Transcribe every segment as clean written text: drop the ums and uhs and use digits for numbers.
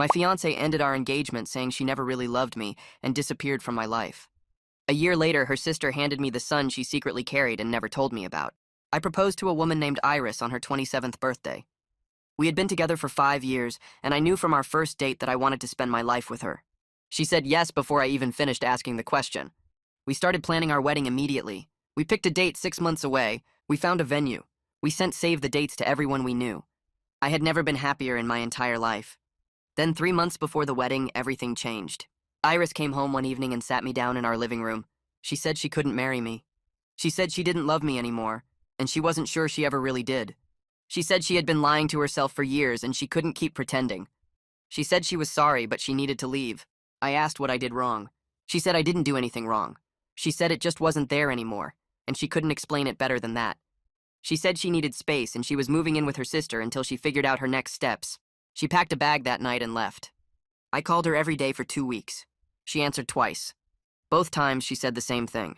My fiancée ended our engagement saying she never really loved me and disappeared from my life. A year later, her sister handed me the son she secretly carried and never told me about. I proposed to a woman named Iris on her 27th birthday. We had been together for 5 years, and I knew from our first date that I wanted to spend my life with her. She said yes before I even finished asking the question. We started planning our wedding immediately. We picked a date 6 months away. We found a venue. We sent save the dates to everyone we knew. I had never been happier in my entire life. Then 3 months before the wedding, everything changed. Iris came home one evening and sat me down in our living room. She said she couldn't marry me. She said she didn't love me anymore, and she wasn't sure she ever really did. She said she had been lying to herself for years and she couldn't keep pretending. She said she was sorry, but she needed to leave. I asked what I did wrong. She said I didn't do anything wrong. She said it just wasn't there anymore, and she couldn't explain it better than that. She said she needed space and she was moving in with her sister until she figured out her next steps. She packed a bag that night and left. I called her every day for 2 weeks. She answered twice. Both times she said the same thing.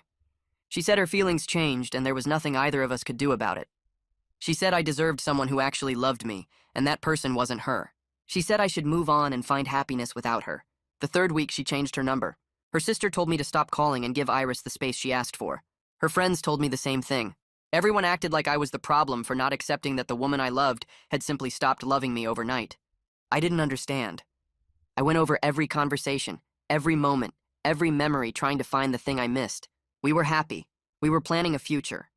She said her feelings changed and there was nothing either of us could do about it. She said I deserved someone who actually loved me, and that person wasn't her. She said I should move on and find happiness without her. The 3rd week she changed her number. Her sister told me to stop calling and give Iris the space she asked for. Her friends told me the same thing. Everyone acted like I was the problem for not accepting that the woman I loved had simply stopped loving me overnight. I didn't understand. I went over every conversation, every moment, every memory trying to find the thing I missed. We were happy. We were planning a future.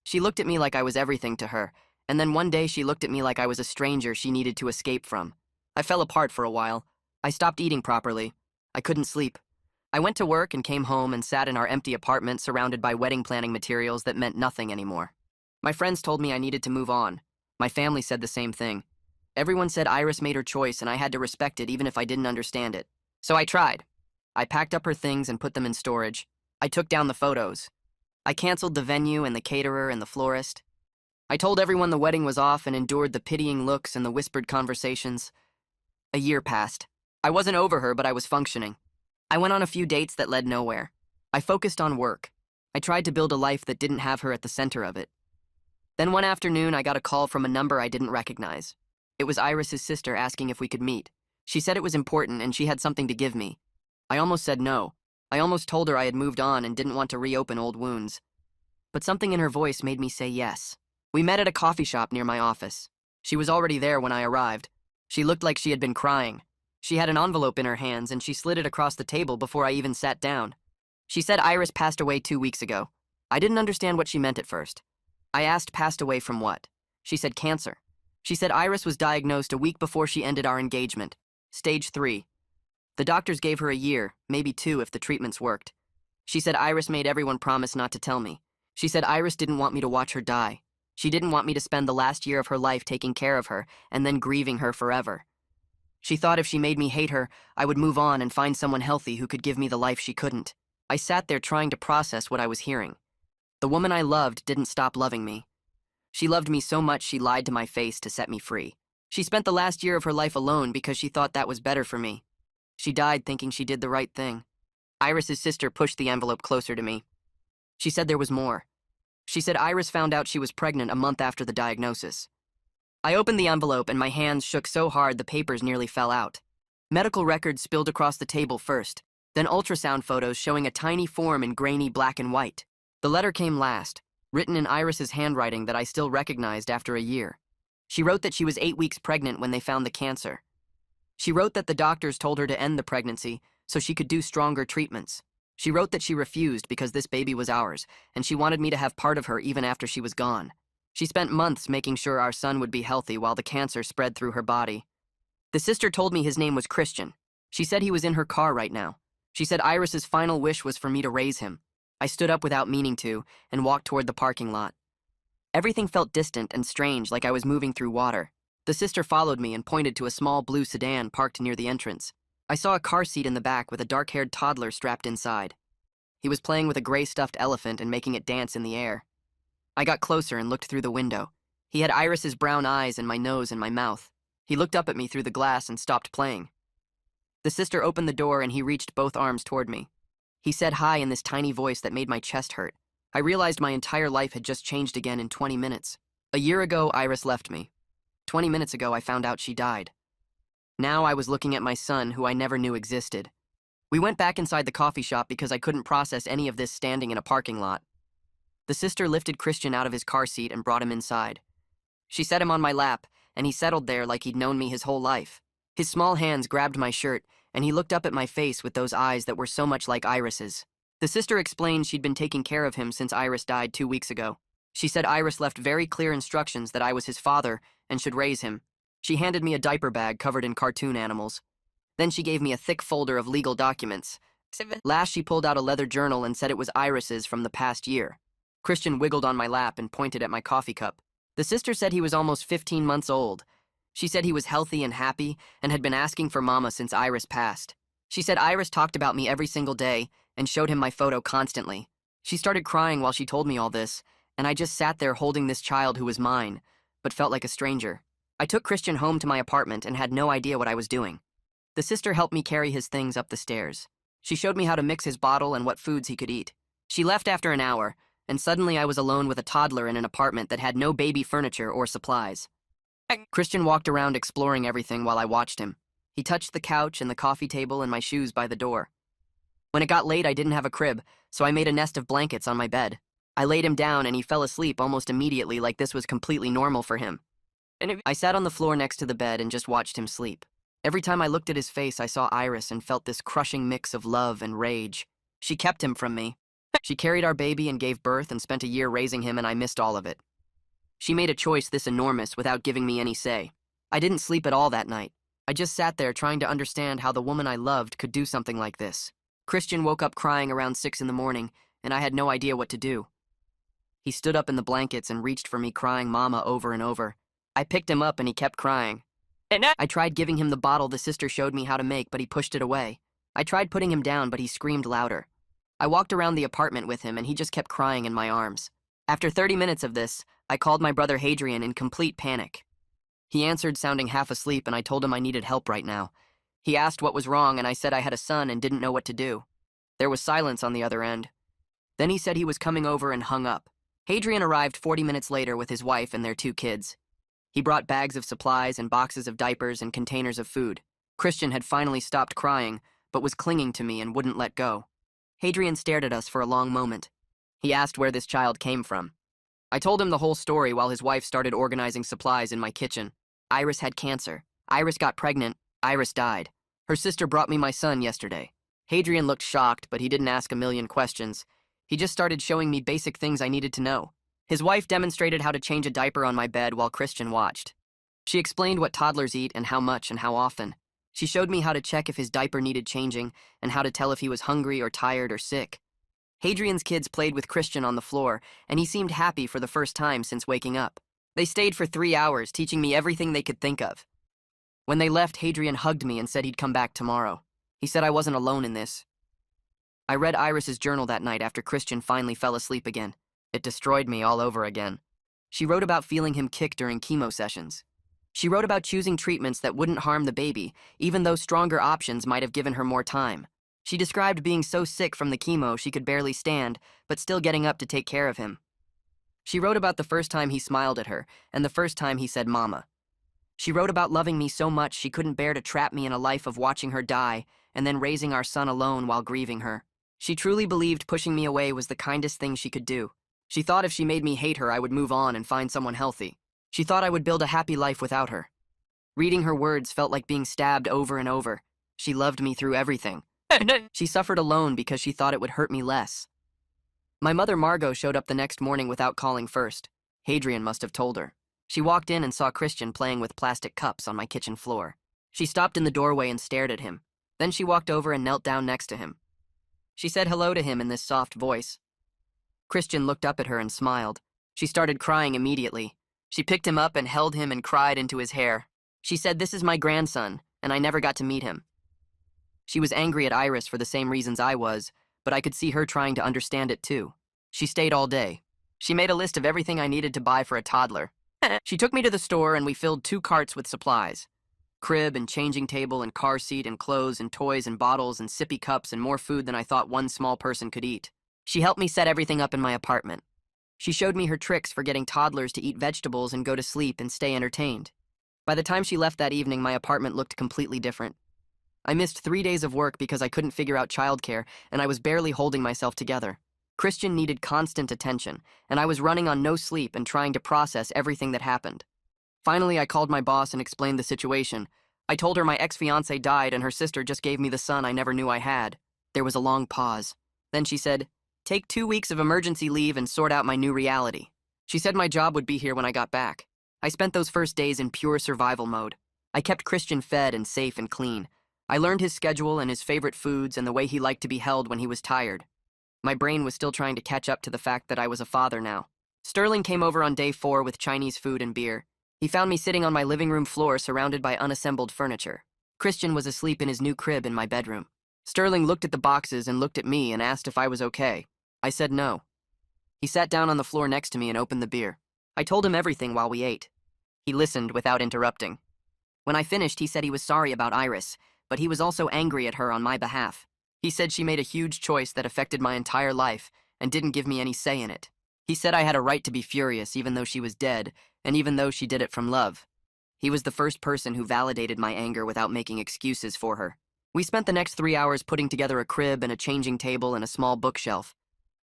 She looked at me like I was everything to her, and then one day she looked at me like I was a stranger she needed to escape from. I fell apart for a while. I stopped eating properly. I couldn't sleep. I went to work and came home and sat in our empty apartment surrounded by wedding planning materials that meant nothing anymore. My friends told me I needed to move on. My family said the same thing. Everyone said Iris made her choice and I had to respect it even if I didn't understand it. So I tried. I packed up her things and put them in storage. I took down the photos. I canceled the venue and the caterer and the florist. I told everyone the wedding was off and endured the pitying looks and the whispered conversations. A year passed. I wasn't over her, but I was functioning. I went on a few dates that led nowhere. I focused on work. I tried to build a life that didn't have her at the center of it. Then one afternoon, I got a call from a number I didn't recognize. It was Iris's sister asking if we could meet. She said it was important and she had something to give me. I almost said no. I almost told her I had moved on and didn't want to reopen old wounds. But something in her voice made me say yes. We met at a coffee shop near my office. She was already there when I arrived. She looked like she had been crying. She had an envelope in her hands and she slid it across the table before I even sat down. She said Iris passed away 2 weeks ago. I didn't understand what she meant at first. I asked passed away from what? She said cancer. She said Iris was diagnosed a week before she ended our engagement. Stage 3. The doctors gave her a year, maybe 2 if the treatments worked. She said Iris made everyone promise not to tell me. She said Iris didn't want me to watch her die. She didn't want me to spend the last year of her life taking care of her and then grieving her forever. She thought if she made me hate her, I would move on and find someone healthy who could give me the life she couldn't. I sat there trying to process what I was hearing. The woman I loved didn't stop loving me. She loved me so much she lied to my face to set me free. She spent the last year of her life alone because she thought that was better for me. She died thinking she did the right thing. Iris's sister pushed the envelope closer to me. She said there was more. She said Iris found out she was pregnant a month after the diagnosis. I opened the envelope and my hands shook so hard the papers nearly fell out. Medical records spilled across the table first, then ultrasound photos showing a tiny form in grainy black and white. The letter came last, written in Iris's handwriting that I still recognized after a year. She wrote that she was 8 weeks pregnant when they found the cancer. She wrote that the doctors told her to end the pregnancy so she could do stronger treatments. She wrote that she refused because this baby was ours, and she wanted me to have part of her even after she was gone. She spent months making sure our son would be healthy while the cancer spread through her body. The sister told me his name was Christian. She said he was in her car right now. She said Iris's final wish was for me to raise him. I stood up without meaning to and walked toward the parking lot. Everything felt distant and strange, like I was moving through water. The sister followed me and pointed to a small blue sedan parked near the entrance. I saw a car seat in the back with a dark-haired toddler strapped inside. He was playing with a gray stuffed elephant and making it dance in the air. I got closer and looked through the window. He had Iris's brown eyes and my nose and my mouth. He looked up at me through the glass and stopped playing. The sister opened the door and he reached both arms toward me. He said hi in this tiny voice that made my chest hurt. I realized my entire life had just changed again in 20 minutes. A year ago, Iris left me. 20 minutes ago, I found out she died. Now I was looking at my son, who I never knew existed. We went back inside the coffee shop because I couldn't process any of this standing in a parking lot. The sister lifted Christian out of his car seat and brought him inside. She set him on my lap, and he settled there like he'd known me his whole life. His small hands grabbed my shirt, and he looked up at my face with those eyes that were so much like Iris's. The sister explained she'd been taking care of him since Iris died 2 weeks ago. She said Iris left very clear instructions that I was his father and should raise him. She handed me a diaper bag covered in cartoon animals. Then she gave me a thick folder of legal documents. Last, she pulled out a leather journal and said it was Iris's from the past year. Christian wiggled on my lap and pointed at my coffee cup. The sister said he was almost 15 months old. She said he was healthy and happy and had been asking for Mama since Iris passed. She said Iris talked about me every single day and showed him my photo constantly. She started crying while she told me all this, and I just sat there holding this child who was mine, but felt like a stranger. I took Christian home to my apartment and had no idea what I was doing. The sister helped me carry his things up the stairs. She showed me how to mix his bottle and what foods he could eat. She left after an hour, and suddenly I was alone with a toddler in an apartment that had no baby furniture or supplies. Christian walked around exploring everything while I watched him. He touched the couch and the coffee table and my shoes by the door. When it got late, I didn't have a crib, so I made a nest of blankets on my bed. I laid him down and he fell asleep almost immediately, like this was completely normal for him. I sat on the floor next to the bed and just watched him sleep. Every time I looked at his face, I saw Iris and felt this crushing mix of love and rage. She kept him from me. She carried our baby and gave birth and spent a year raising him, and I missed all of it. She made a choice this enormous without giving me any say. I didn't sleep at all that night. I just sat there trying to understand how the woman I loved could do something like this. Christian woke up crying around 6 in the morning, and I had no idea what to do. He stood up in the blankets and reached for me, crying Mama over and over. I picked him up and he kept crying. I tried giving him the bottle the sister showed me how to make, but he pushed it away. I tried putting him down, but he screamed louder. I walked around the apartment with him and he just kept crying in my arms. After 30 minutes of this, I called my brother Hadrian in complete panic. He answered sounding half asleep, and I told him I needed help right now. He asked what was wrong, and I said I had a son and didn't know what to do. There was silence on the other end. Then he said he was coming over and hung up. Hadrian arrived 40 minutes later with his wife and their 2 kids. He brought bags of supplies and boxes of diapers and containers of food. Christian had finally stopped crying, but was clinging to me and wouldn't let go. Hadrian stared at us for a long moment. He asked where this child came from. I told him the whole story while his wife started organizing supplies in my kitchen. Iris had cancer. Iris got pregnant. Iris died. Her sister brought me my son yesterday. Hadrian looked shocked, but he didn't ask a million questions. He just started showing me basic things I needed to know. His wife demonstrated how to change a diaper on my bed while Christian watched. She explained what toddlers eat and how much and how often. She showed me how to check if his diaper needed changing and how to tell if he was hungry or tired or sick. Hadrian's kids played with Christian on the floor, and he seemed happy for the first time since waking up. They stayed for 3 hours, teaching me everything they could think of. When they left, Hadrian hugged me and said he'd come back tomorrow. He said I wasn't alone in this. I read Iris's journal that night after Christian finally fell asleep again. It destroyed me all over again. She wrote about feeling him kick during chemo sessions. She wrote about choosing treatments that wouldn't harm the baby, even though stronger options might have given her more time. She described being so sick from the chemo she could barely stand, but still getting up to take care of him. She wrote about the first time he smiled at her, and the first time he said Mama. She wrote about loving me so much she couldn't bear to trap me in a life of watching her die, and then raising our son alone while grieving her. She truly believed pushing me away was the kindest thing she could do. She thought if she made me hate her, I would move on and find someone healthy. She thought I would build a happy life without her. Reading her words felt like being stabbed over and over. She loved me through everything. She suffered alone because she thought it would hurt me less. My mother Margot showed up the next morning without calling first. Hadrian must have told her. She walked in and saw Christian playing with plastic cups on my kitchen floor. She stopped in the doorway and stared at him. Then she walked over and knelt down next to him. She said hello to him in this soft voice. Christian looked up at her and smiled. She started crying immediately. She picked him up and held him and cried into his hair. She said, "This is my grandson, and I never got to meet him." She was angry at Iris for the same reasons I was, but I could see her trying to understand it too. She stayed all day. She made a list of everything I needed to buy for a toddler. She took me to the store and we filled 2 carts with supplies. Crib and changing table and car seat and clothes and toys and bottles and sippy cups and more food than I thought one small person could eat. She helped me set everything up in my apartment. She showed me her tricks for getting toddlers to eat vegetables and go to sleep and stay entertained. By the time she left that evening, my apartment looked completely different. I missed 3 days of work because I couldn't figure out childcare, and I was barely holding myself together. Christian needed constant attention, and I was running on no sleep and trying to process everything that happened. Finally, I called my boss and explained the situation. I told her my ex-fiancée died and her sister just gave me the son I never knew I had. There was a long pause. Then she said, "Take 2 weeks of emergency leave and sort out my new reality." She said my job would be here when I got back. I spent those first days in pure survival mode. I kept Christian fed and safe and clean. I learned his schedule and his favorite foods and the way he liked to be held when he was tired. My brain was still trying to catch up to the fact that I was a father now. Sterling came over on day 4 with Chinese food and beer. He found me sitting on my living room floor surrounded by unassembled furniture. Christian was asleep in his new crib in my bedroom. Sterling looked at the boxes and looked at me and asked if I was okay. I said no. He sat down on the floor next to me and opened the beer. I told him everything while we ate. He listened without interrupting. When I finished, he said he was sorry about Iris, but he was also angry at her on my behalf. He said she made a huge choice that affected my entire life and didn't give me any say in it. He said I had a right to be furious even though she was dead, and even though she did it from love. He was the first person who validated my anger without making excuses for her. We spent the next 3 hours putting together a crib and a changing table and a small bookshelf.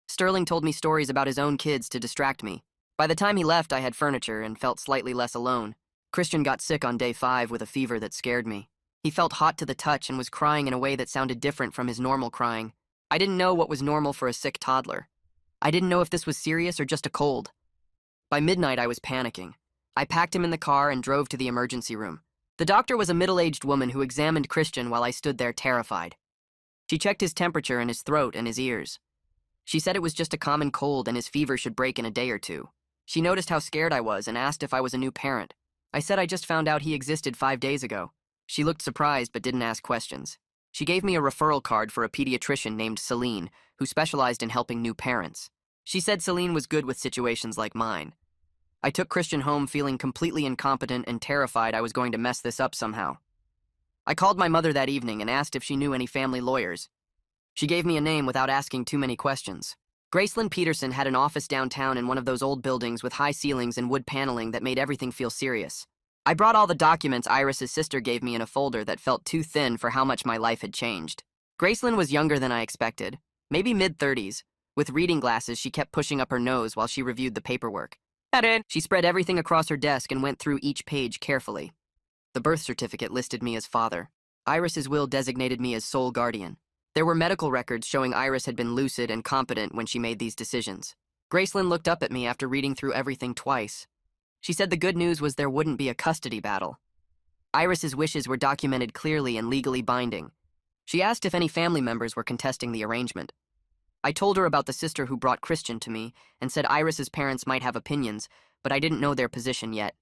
Sterling told me stories about his own kids to distract me. By the time he left, I had furniture and felt slightly less alone. Christian got sick on day 5 with a fever that scared me. He felt hot to the touch and was crying in a way that sounded different from his normal crying. I didn't know what was normal for a sick toddler. I didn't know if this was serious or just a cold. By midnight, I was panicking. I packed him in the car and drove to the emergency room. The doctor was a middle-aged woman who examined Christian while I stood there terrified. She checked his temperature and his throat and his ears. She said it was just a common cold and his fever should break in a day or two. She noticed how scared I was and asked if I was a new parent. I said I just found out he existed 5 days ago. She looked surprised but didn't ask questions. She gave me a referral card for a pediatrician named Celine, who specialized in helping new parents. She said Celine was good with situations like mine. I took Christian home feeling completely incompetent and terrified I was going to mess this up somehow. I called my mother that evening and asked if she knew any family lawyers. She gave me a name without asking too many questions. Gracelyn Peterson had an office downtown in one of those old buildings with high ceilings and wood paneling that made everything feel serious. I brought all the documents Iris's sister gave me in a folder that felt too thin for how much my life had changed. Gracelyn was younger than I expected, maybe mid-30s. With reading glasses, she kept pushing up her nose while she reviewed the paperwork. She spread everything across her desk and went through each page carefully. The birth certificate listed me as father. Iris's will designated me as sole guardian. There were medical records showing Iris had been lucid and competent when she made these decisions. Gracelyn looked up at me after reading through everything twice. She said the good news was there wouldn't be a custody battle. Iris's wishes were documented clearly and legally binding. She asked if any family members were contesting the arrangement. I told her about the sister who brought Christian to me and said Iris's parents might have opinions, but I didn't know their position yet.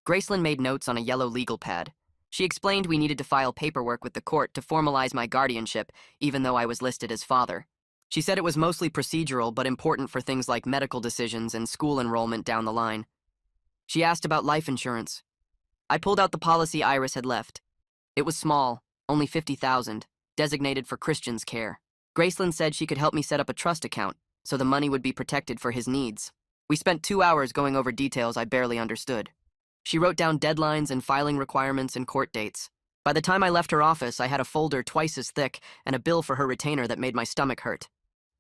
Gracelyn made notes on a yellow legal pad. She explained we needed to file paperwork with the court to formalize my guardianship, even though I was listed as father. She said it was mostly procedural but important for things like medical decisions and school enrollment down the line. She asked about life insurance. I pulled out the policy Iris had left. It was small, only $50,000, designated for Christian's care. Gracelyn said she could help me set up a trust account, so the money would be protected for his needs. We spent 2 hours going over details I barely understood. She wrote down deadlines and filing requirements and court dates. By the time I left her office, I had a folder twice as thick and a bill for her retainer that made my stomach hurt.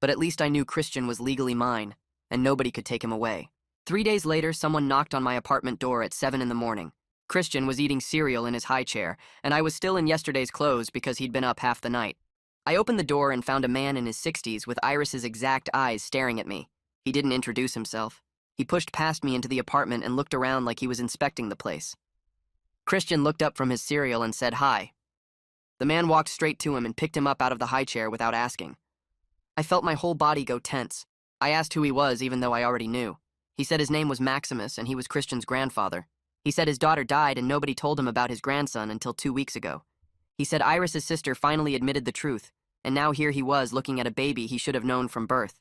But at least I knew Christian was legally mine, and nobody could take him away. 3 days later, someone knocked on my apartment door at 7 in the morning. Christian was eating cereal in his high chair, and I was still in yesterday's clothes because he'd been up half the night. I opened the door and found a man in his 60s with Iris's exact eyes staring at me. He didn't introduce himself. He pushed past me into the apartment and looked around like he was inspecting the place. Christian looked up from his cereal and said hi. The man walked straight to him and picked him up out of the high chair without asking. I felt my whole body go tense. I asked who he was even though I already knew. He said his name was Maximus and he was Christian's grandfather. He said his daughter died and nobody told him about his grandson until 2 weeks ago. He said Iris's sister finally admitted the truth, and now here he was looking at a baby he should have known from birth.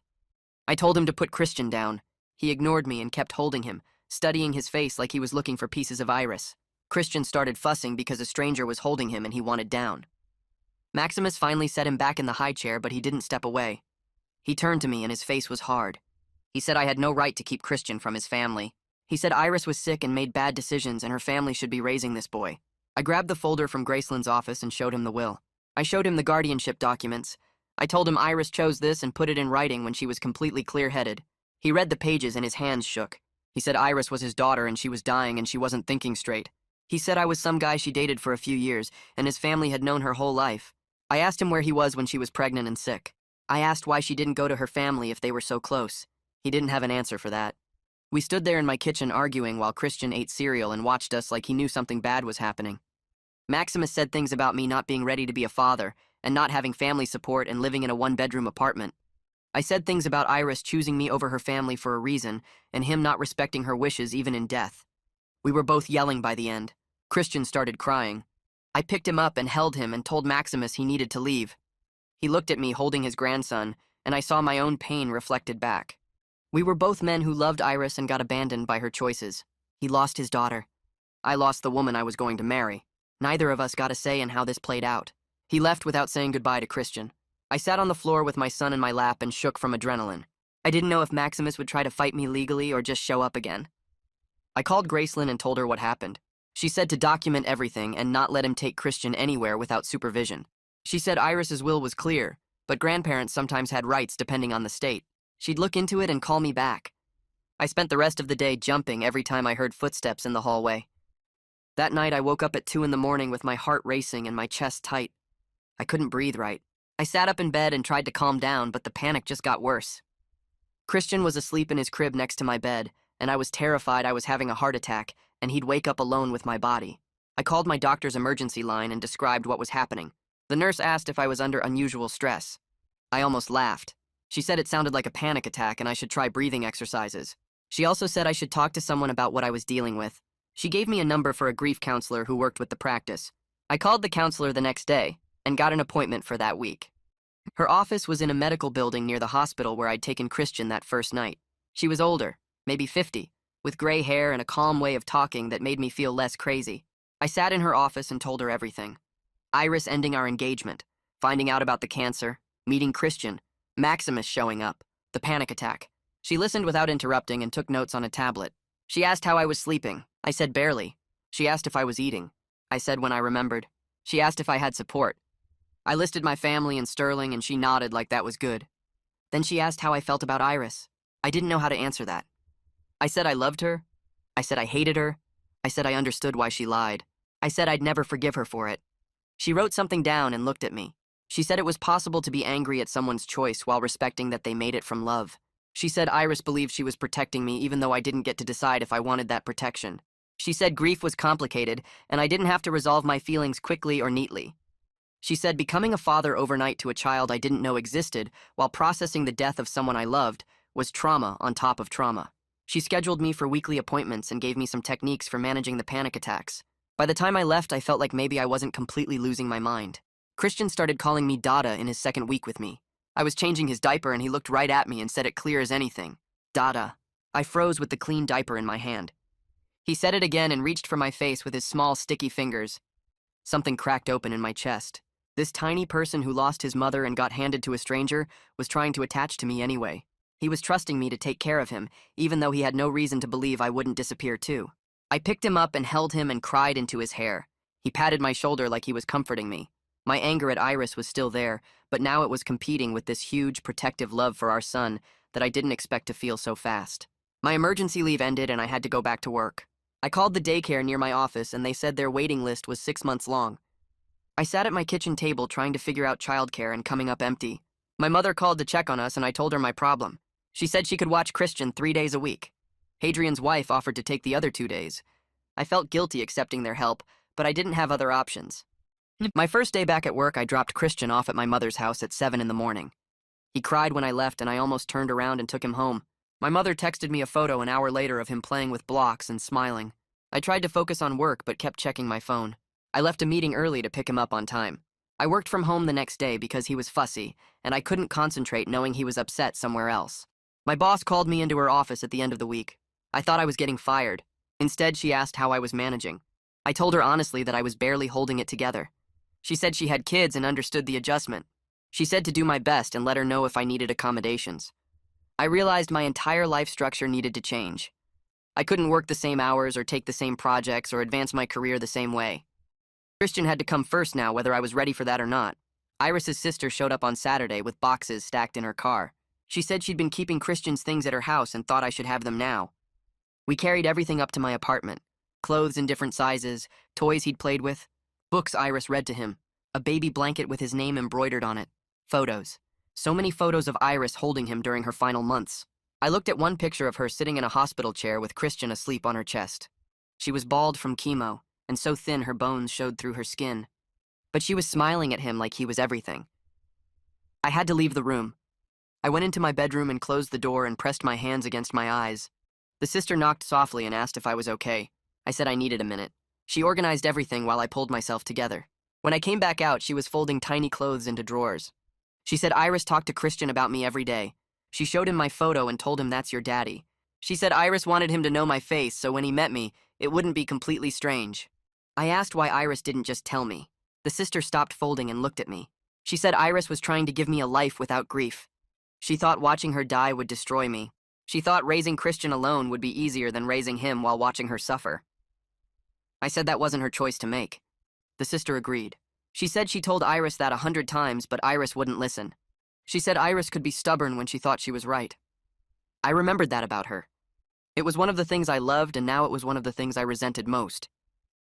I told him to put Christian down. He ignored me and kept holding him, studying his face like he was looking for pieces of Iris. Christian started fussing because a stranger was holding him and he wanted down. Maximus finally set him back in the high chair, but he didn't step away. He turned to me and his face was hard. He said I had no right to keep Christian from his family. He said Iris was sick and made bad decisions and her family should be raising this boy. I grabbed the folder from Graceland's office and showed him the will. I showed him the guardianship documents. I told him Iris chose this and put it in writing when she was completely clear-headed. He read the pages and his hands shook. He said Iris was his daughter and she was dying and she wasn't thinking straight. He said I was some guy she dated for a few years and his family had known her whole life. I asked him where he was when she was pregnant and sick. I asked why she didn't go to her family if they were so close. He didn't have an answer for that. We stood there in my kitchen arguing while Christian ate cereal and watched us like he knew something bad was happening. Maximus said things about me not being ready to be a father and not having family support and living in a one-bedroom apartment. I said things about Iris choosing me over her family for a reason and him not respecting her wishes even in death. We were both yelling by the end. Christian started crying. I picked him up and held him and told Maximus he needed to leave. He looked at me holding his grandson, and I saw my own pain reflected back. We were both men who loved Iris and got abandoned by her choices. He lost his daughter. I lost the woman I was going to marry. Neither of us got a say in how this played out. He left without saying goodbye to Christian. I sat on the floor with my son in my lap and shook from adrenaline. I didn't know if Maximus would try to fight me legally or just show up again. I called Graceland and told her what happened. She said to document everything and not let him take Christian anywhere without supervision. She said Iris's will was clear, but grandparents sometimes had rights depending on the state. She'd look into it and call me back. I spent the rest of the day jumping every time I heard footsteps in the hallway. That night I woke up at 2 in the morning with my heart racing and my chest tight. I couldn't breathe right. I sat up in bed and tried to calm down, but the panic just got worse. Christian was asleep in his crib next to my bed, and I was terrified I was having a heart attack, and he'd wake up alone with my body. I called my doctor's emergency line and described what was happening. The nurse asked if I was under unusual stress. I almost laughed. She said it sounded like a panic attack and I should try breathing exercises. She also said I should talk to someone about what I was dealing with. She gave me a number for a grief counselor who worked with the practice. I called the counselor the next day and got an appointment for that week. Her office was in a medical building near the hospital where I'd taken Christian that first night. She was older, maybe 50, with gray hair and a calm way of talking that made me feel less crazy. I sat in her office and told her everything. Iris ending our engagement, finding out about the cancer, meeting Christian, Maximus showing up, the panic attack. She listened without interrupting and took notes on a tablet. She asked how I was sleeping. I said barely. She asked if I was eating. I said when I remembered. She asked if I had support. I listed my family in Sterling and she nodded like that was good. Then she asked how I felt about Iris. I didn't know how to answer that. I said I loved her. I said I hated her. I said I understood why she lied. I said I'd never forgive her for it. She wrote something down and looked at me. She said it was possible to be angry at someone's choice while respecting that they made it from love. She said Iris believed she was protecting me even though I didn't get to decide if I wanted that protection. She said grief was complicated and I didn't have to resolve my feelings quickly or neatly. She said becoming a father overnight to a child I didn't know existed while processing the death of someone I loved was trauma on top of trauma. She scheduled me for weekly appointments and gave me some techniques for managing the panic attacks. By the time I left, I felt like maybe I wasn't completely losing my mind. Christian started calling me Dada in his second week with me. I was changing his diaper and he looked right at me and said it clear as anything. Dada. I froze with the clean diaper in my hand. He said it again and reached for my face with his small, sticky fingers. Something cracked open in my chest. This tiny person who lost his mother and got handed to a stranger was trying to attach to me anyway. He was trusting me to take care of him, even though he had no reason to believe I wouldn't disappear too. I picked him up and held him and cried into his hair. He patted my shoulder like he was comforting me. My anger at Iris was still there, but now it was competing with this huge, protective love for our son that I didn't expect to feel so fast. My emergency leave ended and I had to go back to work. I called the daycare near my office and they said their waiting list was 6 months long. I sat at my kitchen table trying to figure out childcare and coming up empty. My mother called to check on us and I told her my problem. She said she could watch Christian 3 days a week. Hadrian's wife offered to take the other 2 days. I felt guilty accepting their help, but I didn't have other options. My first day back at work, I dropped Christian off at my mother's house at 7 in the morning. He cried when I left and I almost turned around and took him home. My mother texted me a photo an hour later of him playing with blocks and smiling. I tried to focus on work but kept checking my phone. I left a meeting early to pick him up on time. I worked from home the next day because he was fussy, and I couldn't concentrate knowing he was upset somewhere else. My boss called me into her office at the end of the week. I thought I was getting fired. Instead, she asked how I was managing. I told her honestly that I was barely holding it together. She said she had kids and understood the adjustment. She said to do my best and let her know if I needed accommodations. I realized my entire life structure needed to change. I couldn't work the same hours or take the same projects or advance my career the same way. Christian had to come first now, whether I was ready for that or not. Iris's sister showed up on Saturday with boxes stacked in her car. She said she'd been keeping Christian's things at her house and thought I should have them now. We carried everything up to my apartment. Clothes in different sizes, toys he'd played with, books Iris read to him, a baby blanket with his name embroidered on it, photos. So many photos of Iris holding him during her final months. I looked at one picture of her sitting in a hospital chair with Christian asleep on her chest. She was bald from chemo, and so thin her bones showed through her skin. But she was smiling at him like he was everything. I had to leave the room. I went into my bedroom and closed the door and pressed my hands against my eyes. The sister knocked softly and asked if I was okay. I said I needed a minute. She organized everything while I pulled myself together. When I came back out, she was folding tiny clothes into drawers. She said Iris talked to Christian about me every day. She showed him my photo and told him that's your daddy. She said Iris wanted him to know my face, so when he met me, it wouldn't be completely strange. I asked why Iris didn't just tell me. The sister stopped folding and looked at me. She said Iris was trying to give me a life without grief. She thought watching her die would destroy me. She thought raising Christian alone would be easier than raising him while watching her suffer. I said that wasn't her choice to make. The sister agreed. She said she told Iris that 100 times, but Iris wouldn't listen. She said Iris could be stubborn when she thought she was right. I remembered that about her. It was one of the things I loved, and now it was one of the things I resented most.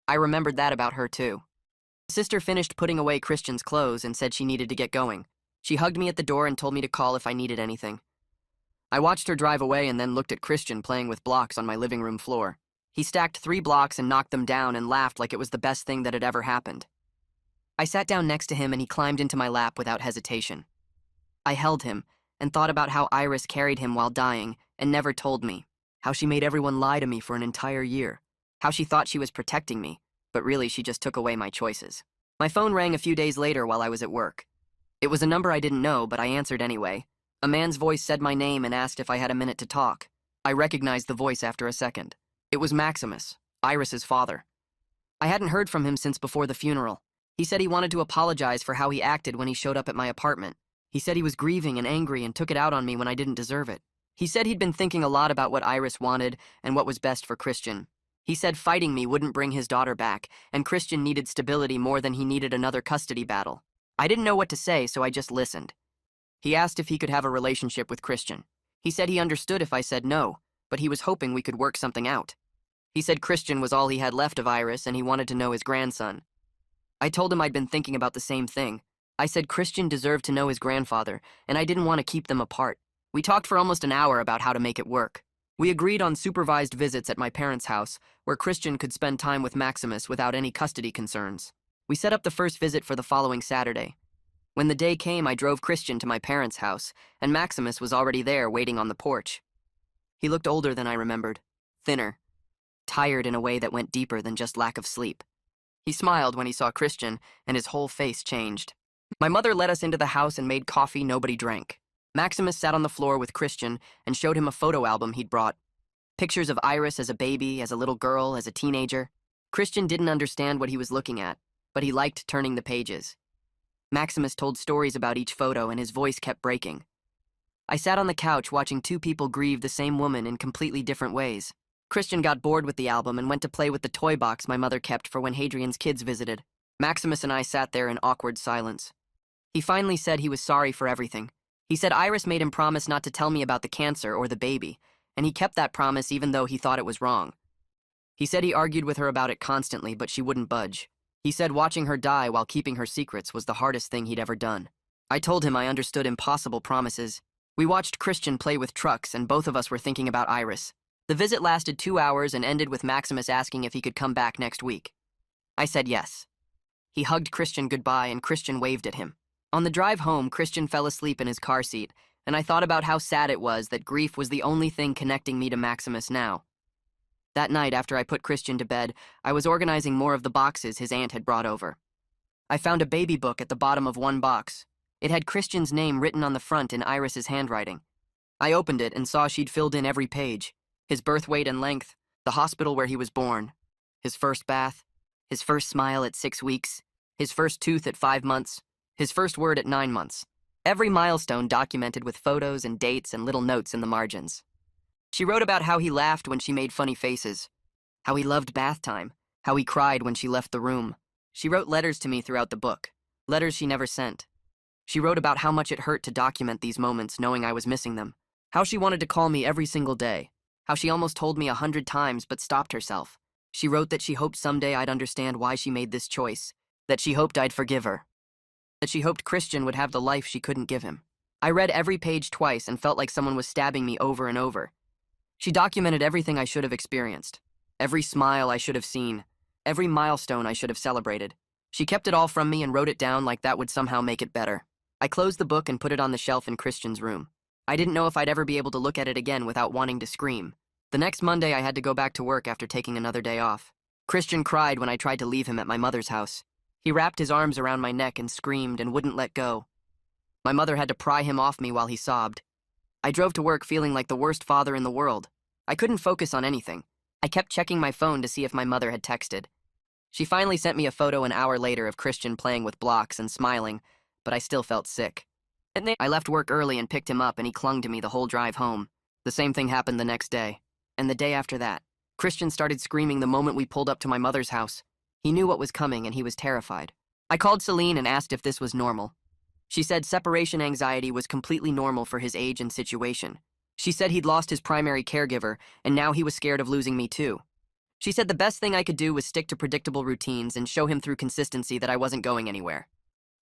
I remembered that about her too. The sister finished putting away Christian's clothes and said she needed to get going. She hugged me at the door and told me to call if I needed anything. I watched her drive away and then looked at Christian playing with blocks on my living room floor. He stacked 3 blocks and knocked them down and laughed like it was the best thing that had ever happened. I sat down next to him and he climbed into my lap without hesitation. I held him and thought about how Iris carried him while dying and never told me, how she made everyone lie to me for an entire year, how she thought she was protecting me, but really she just took away my choices. My phone rang a few days later while I was at work. It was a number I didn't know, but I answered anyway. A man's voice said my name and asked if I had a minute to talk. I recognized the voice after a second. It was Maximus, Iris's father. I hadn't heard from him since before the funeral. He said he wanted to apologize for how he acted when he showed up at my apartment. He said he was grieving and angry and took it out on me when I didn't deserve it. He said he'd been thinking a lot about what Iris wanted and what was best for Christian. He said fighting me wouldn't bring his daughter back, and Christian needed stability more than he needed another custody battle. I didn't know what to say, so I just listened. He asked if he could have a relationship with Christian. He said he understood if I said no, but he was hoping we could work something out. He said Christian was all he had left of Iris and he wanted to know his grandson. I told him I'd been thinking about the same thing. I said Christian deserved to know his grandfather, and I didn't want to keep them apart. We talked for almost an hour about how to make it work. We agreed on supervised visits at my parents' house, where Christian could spend time with Maximus without any custody concerns. We set up the first visit for the following Saturday. When the day came, I drove Christian to my parents' house, and Maximus was already there waiting on the porch. He looked older than I remembered, thinner, tired in a way that went deeper than just lack of sleep. He smiled when he saw Christian, and his whole face changed. My mother led us into the house and made coffee nobody drank. Maximus sat on the floor with Christian and showed him a photo album he'd brought. Pictures of Iris as a baby, as a little girl, as a teenager. Christian didn't understand what he was looking at, but he liked turning the pages. Maximus told stories about each photo and his voice kept breaking. I sat on the couch watching 2 people grieve the same woman in completely different ways. Christian got bored with the album and went to play with the toy box my mother kept for when Hadrian's kids visited. Maximus and I sat there in awkward silence. He finally said he was sorry for everything. He said Iris made him promise not to tell me about the cancer or the baby, and he kept that promise even though he thought it was wrong. He said he argued with her about it constantly, but she wouldn't budge. He said watching her die while keeping her secrets was the hardest thing he'd ever done. I told him I understood impossible promises. We watched Christian play with trucks, and both of us were thinking about Iris. The visit lasted 2 hours and ended with Maximus asking if he could come back next week. I said yes. He hugged Christian goodbye, and Christian waved at him. On the drive home, Christian fell asleep in his car seat, and I thought about how sad it was that grief was the only thing connecting me to Maximus now. That night, after I put Christian to bed, I was organizing more of the boxes his aunt had brought over. I found a baby book at the bottom of one box. It had Christian's name written on the front in Iris's handwriting. I opened it and saw she'd filled in every page. His birth weight and length, the hospital where he was born, his first bath, his first smile at 6 weeks, his first tooth at 5 months, his first word at 9 months. Every milestone documented with photos and dates and little notes in the margins. She wrote about how he laughed when she made funny faces, how he loved bath time, how he cried when she left the room. She wrote letters to me throughout the book, letters she never sent. She wrote about how much it hurt to document these moments knowing I was missing them, how she wanted to call me every single day, how she almost told me 100 times but stopped herself. She wrote that she hoped someday I'd understand why she made this choice, that she hoped I'd forgive her, that she hoped Christian would have the life she couldn't give him. I read every page twice and felt like someone was stabbing me over and over. She documented everything I should have experienced, every smile I should have seen, every milestone I should have celebrated. She kept it all from me and wrote it down like that would somehow make it better. I closed the book and put it on the shelf in Christian's room. I didn't know if I'd ever be able to look at it again without wanting to scream. The next Monday, I had to go back to work after taking another day off. Christian cried when I tried to leave him at my mother's house. He wrapped his arms around my neck and screamed and wouldn't let go. My mother had to pry him off me while he sobbed. I drove to work feeling like the worst father in the world. I couldn't focus on anything. I kept checking my phone to see if my mother had texted. She finally sent me a photo an hour later of Christian playing with blocks and smiling, but I still felt sick. I left work early and picked him up, and he clung to me the whole drive home. The same thing happened the next day, and the day after that. Christian started screaming the moment we pulled up to my mother's house. He knew what was coming, and he was terrified. I called Celine and asked if this was normal. She said separation anxiety was completely normal for his age and situation. She said he'd lost his primary caregiver, and now he was scared of losing me too. She said the best thing I could do was stick to predictable routines and show him through consistency that I wasn't going anywhere.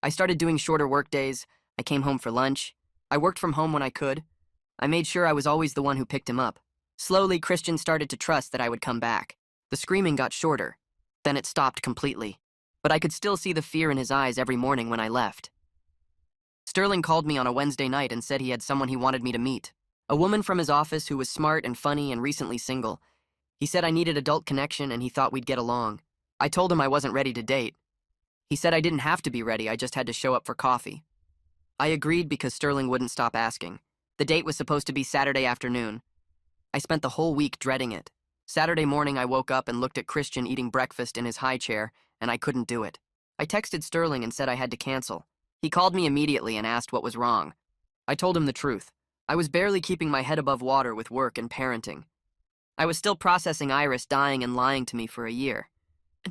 I started doing shorter work days. I came home for lunch. I worked from home when I could. I made sure I was always the one who picked him up. Slowly, Christian started to trust that I would come back. The screaming got shorter. Then it stopped completely. But I could still see the fear in his eyes every morning when I left. Sterling called me on a Wednesday night and said he had someone he wanted me to meet. A woman from his office who was smart and funny and recently single. He said I needed adult connection and he thought we'd get along. I told him I wasn't ready to date. He said I didn't have to be ready, I just had to show up for coffee. I agreed because Sterling wouldn't stop asking. The date was supposed to be Saturday afternoon. I spent the whole week dreading it. Saturday morning I woke up and looked at Christian eating breakfast in his high chair, and I couldn't do it. I texted Sterling and said I had to cancel. He called me immediately and asked what was wrong. I told him the truth. I was barely keeping my head above water with work and parenting. I was still processing Iris dying and lying to me for a year.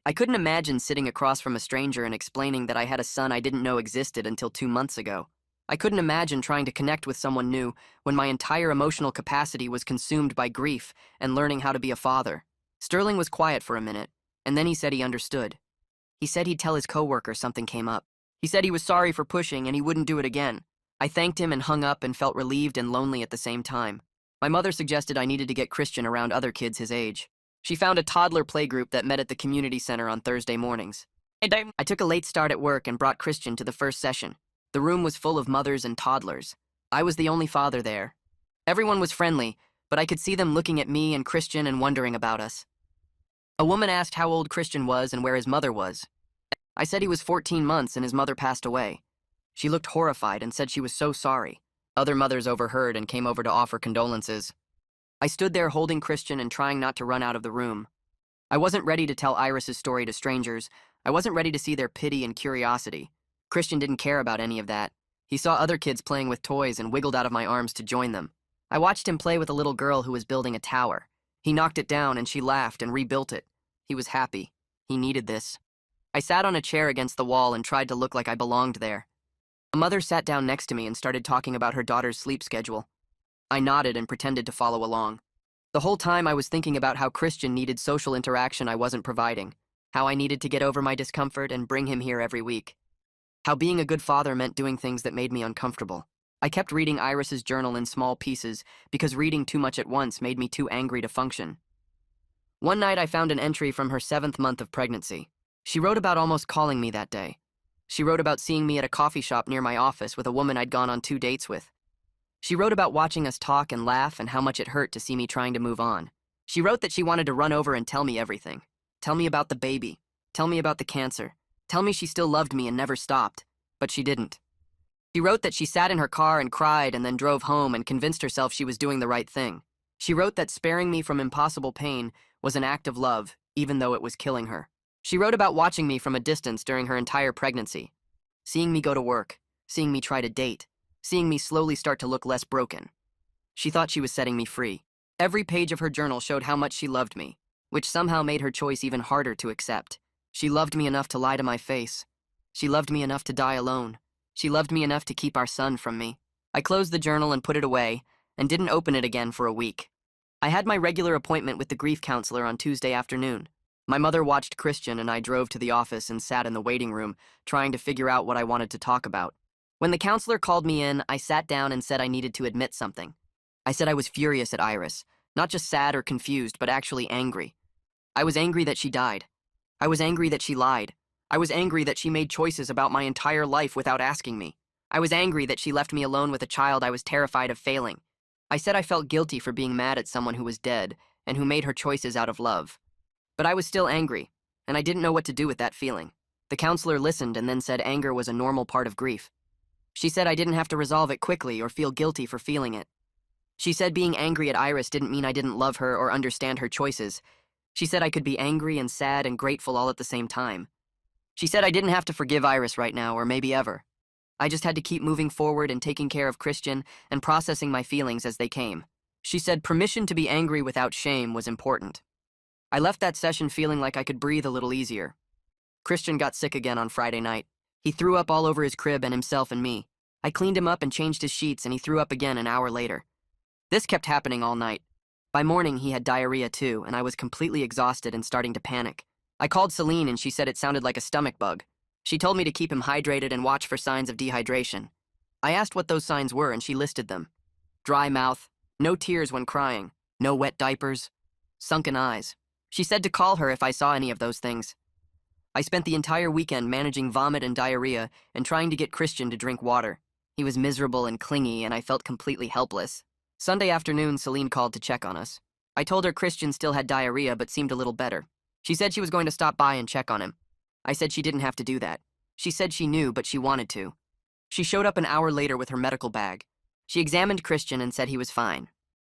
I couldn't imagine sitting across from a stranger and explaining that I had a son I didn't know existed until 2 months ago. I couldn't imagine trying to connect with someone new when my entire emotional capacity was consumed by grief and learning how to be a father. Sterling was quiet for a minute, and then he said he understood. He said he'd tell his coworker something came up. He said he was sorry for pushing and he wouldn't do it again. I thanked him and hung up and felt relieved and lonely at the same time. My mother suggested I needed to get Christian around other kids his age. She found a toddler playgroup that met at the community center on Thursday mornings. I took a late start at work and brought Christian to the first session. The room was full of mothers and toddlers. I was the only father there. Everyone was friendly, but I could see them looking at me and Christian and wondering about us. A woman asked how old Christian was and where his mother was. I said he was 14 months and his mother passed away. She looked horrified and said she was so sorry. Other mothers overheard and came over to offer condolences. I stood there holding Christian and trying not to run out of the room. I wasn't ready to tell Iris's story to strangers. I wasn't ready to see their pity and curiosity. Christian didn't care about any of that. He saw other kids playing with toys and wiggled out of my arms to join them. I watched him play with a little girl who was building a tower. He knocked it down and she laughed and rebuilt it. He was happy. He needed this. I sat on a chair against the wall and tried to look like I belonged there. A mother sat down next to me and started talking about her daughter's sleep schedule. I nodded and pretended to follow along. The whole time I was thinking about how Christian needed social interaction I wasn't providing, how I needed to get over my discomfort and bring him here every week. How being a good father meant doing things that made me uncomfortable. I kept reading Iris's journal in small pieces because reading too much at once made me too angry to function. One night I found an entry from her 7th month of pregnancy. She wrote about almost calling me that day. She wrote about seeing me at a coffee shop near my office with a woman I'd gone on 2 dates with. She wrote about watching us talk and laugh and how much it hurt to see me trying to move on. She wrote that she wanted to run over and tell me everything. Tell me about the baby. Tell me about the cancer. Tell me she still loved me and never stopped. But she didn't. She wrote that she sat in her car and cried and then drove home and convinced herself she was doing the right thing. She wrote that sparing me from impossible pain was an act of love, even though it was killing her. She wrote about watching me from a distance during her entire pregnancy, seeing me go to work, seeing me try to date, seeing me slowly start to look less broken. She thought she was setting me free. Every page of her journal showed how much she loved me, which somehow made her choice even harder to accept. She loved me enough to lie to my face. She loved me enough to die alone. She loved me enough to keep our son from me. I closed the journal and put it away, and didn't open it again for a week. I had my regular appointment with the grief counselor on Tuesday afternoon. My mother watched Christian and I drove to the office and sat in the waiting room, trying to figure out what I wanted to talk about. When the counselor called me in, I sat down and said I needed to admit something. I said I was furious at Iris, not just sad or confused, but actually angry. I was angry that she died. I was angry that she lied. I was angry that she made choices about my entire life without asking me. I was angry that she left me alone with a child I was terrified of failing. I said I felt guilty for being mad at someone who was dead and who made her choices out of love. But I was still angry, and I didn't know what to do with that feeling. The counselor listened and then said anger was a normal part of grief. She said I didn't have to resolve it quickly or feel guilty for feeling it. She said being angry at Iris didn't mean I didn't love her or understand her choices. She said I could be angry and sad and grateful all at the same time. She said I didn't have to forgive Iris right now or maybe ever. I just had to keep moving forward and taking care of Christian and processing my feelings as they came. She said permission to be angry without shame was important. I left that session feeling like I could breathe a little easier. Christian got sick again on Friday night. He threw up all over his crib and himself and me. I cleaned him up and changed his sheets and he threw up again an hour later. This kept happening all night. By morning, he had diarrhea too, and I was completely exhausted and starting to panic. I called Celine and she said it sounded like a stomach bug. She told me to keep him hydrated and watch for signs of dehydration. I asked what those signs were and she listed them. Dry mouth, no tears when crying, no wet diapers, sunken eyes. She said to call her if I saw any of those things. I spent the entire weekend managing vomit and diarrhea and trying to get Christian to drink water. He was miserable and clingy and I felt completely helpless. Sunday afternoon, Celine called to check on us. I told her Christian still had diarrhea but seemed a little better. She said she was going to stop by and check on him. I said she didn't have to do that. She said she knew, but she wanted to. She showed up an hour later with her medical bag. She examined Christian and said he was fine.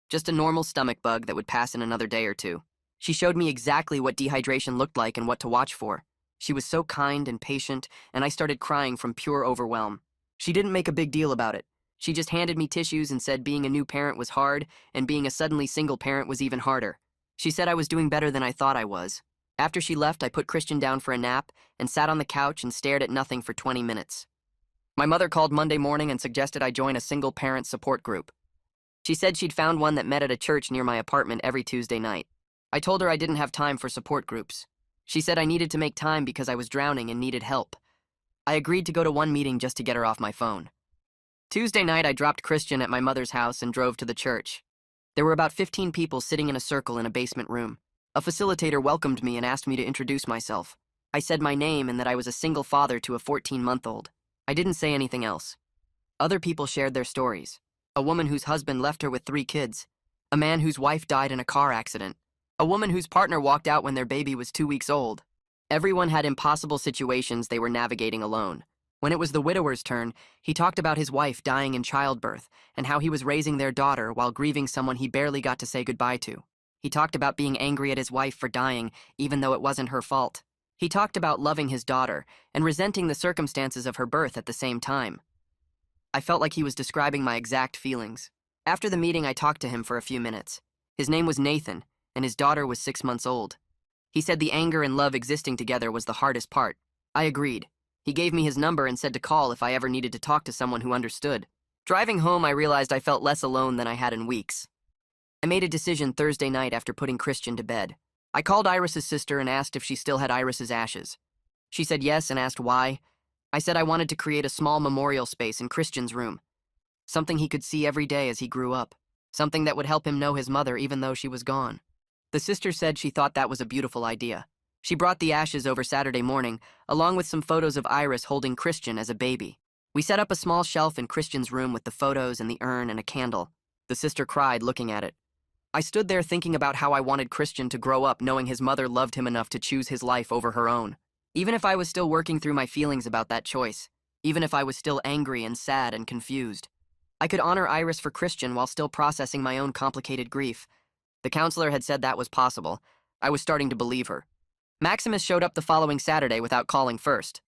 Just a normal stomach bug that would pass in another day or two. She showed me exactly what dehydration looked like and what to watch for. She was so kind and patient, and I started crying from pure overwhelm. She didn't make a big deal about it. She just handed me tissues and said being a new parent was hard, and being a suddenly single parent was even harder. She said I was doing better than I thought I was. After she left, I put Christian down for a nap and sat on the couch and stared at nothing for 20 minutes. My mother called Monday morning and suggested I join a single parent support group. She said she'd found one that met at a church near my apartment every Tuesday night. I told her I didn't have time for support groups. She said I needed to make time because I was drowning and needed help. I agreed to go to one meeting just to get her off my phone. Tuesday night, I dropped Christian at my mother's house and drove to the church. There were about 15 people sitting in a circle in a basement room. A facilitator welcomed me and asked me to introduce myself. I said my name and that I was a single father to a 14-month-old. I didn't say anything else. Other people shared their stories. A woman whose husband left her with 3 kids. A man whose wife died in a car accident. A woman whose partner walked out when their baby was 2 weeks old. Everyone had impossible situations they were navigating alone. When it was the widower's turn, he talked about his wife dying in childbirth and how he was raising their daughter while grieving someone he barely got to say goodbye to. He talked about being angry at his wife for dying, even though it wasn't her fault. He talked about loving his daughter and resenting the circumstances of her birth at the same time. I felt like he was describing my exact feelings. After the meeting, I talked to him for a few minutes. His name was Nathan, and his daughter was 6 months old. He said the anger and love existing together was the hardest part. I agreed. He gave me his number and said to call if I ever needed to talk to someone who understood. Driving home, I realized I felt less alone than I had in weeks. I made a decision Thursday night after putting Christian to bed. I called Iris's sister and asked if she still had Iris's ashes. She said yes and asked why. I said I wanted to create a small memorial space in Christian's room. Something he could see every day as he grew up. Something that would help him know his mother even though she was gone. The sister said she thought that was a beautiful idea. She brought the ashes over Saturday morning, along with some photos of Iris holding Christian as a baby. We set up a small shelf in Christian's room with the photos and the urn and a candle. The sister cried looking at it. I stood there thinking about how I wanted Christian to grow up knowing his mother loved him enough to choose his life over her own. Even if I was still working through my feelings about that choice, even if I was still angry and sad and confused, I could honor Iris for Christian while still processing my own complicated grief. The counselor had said that was possible. I was starting to believe her. Maximus showed up the following Saturday without calling first.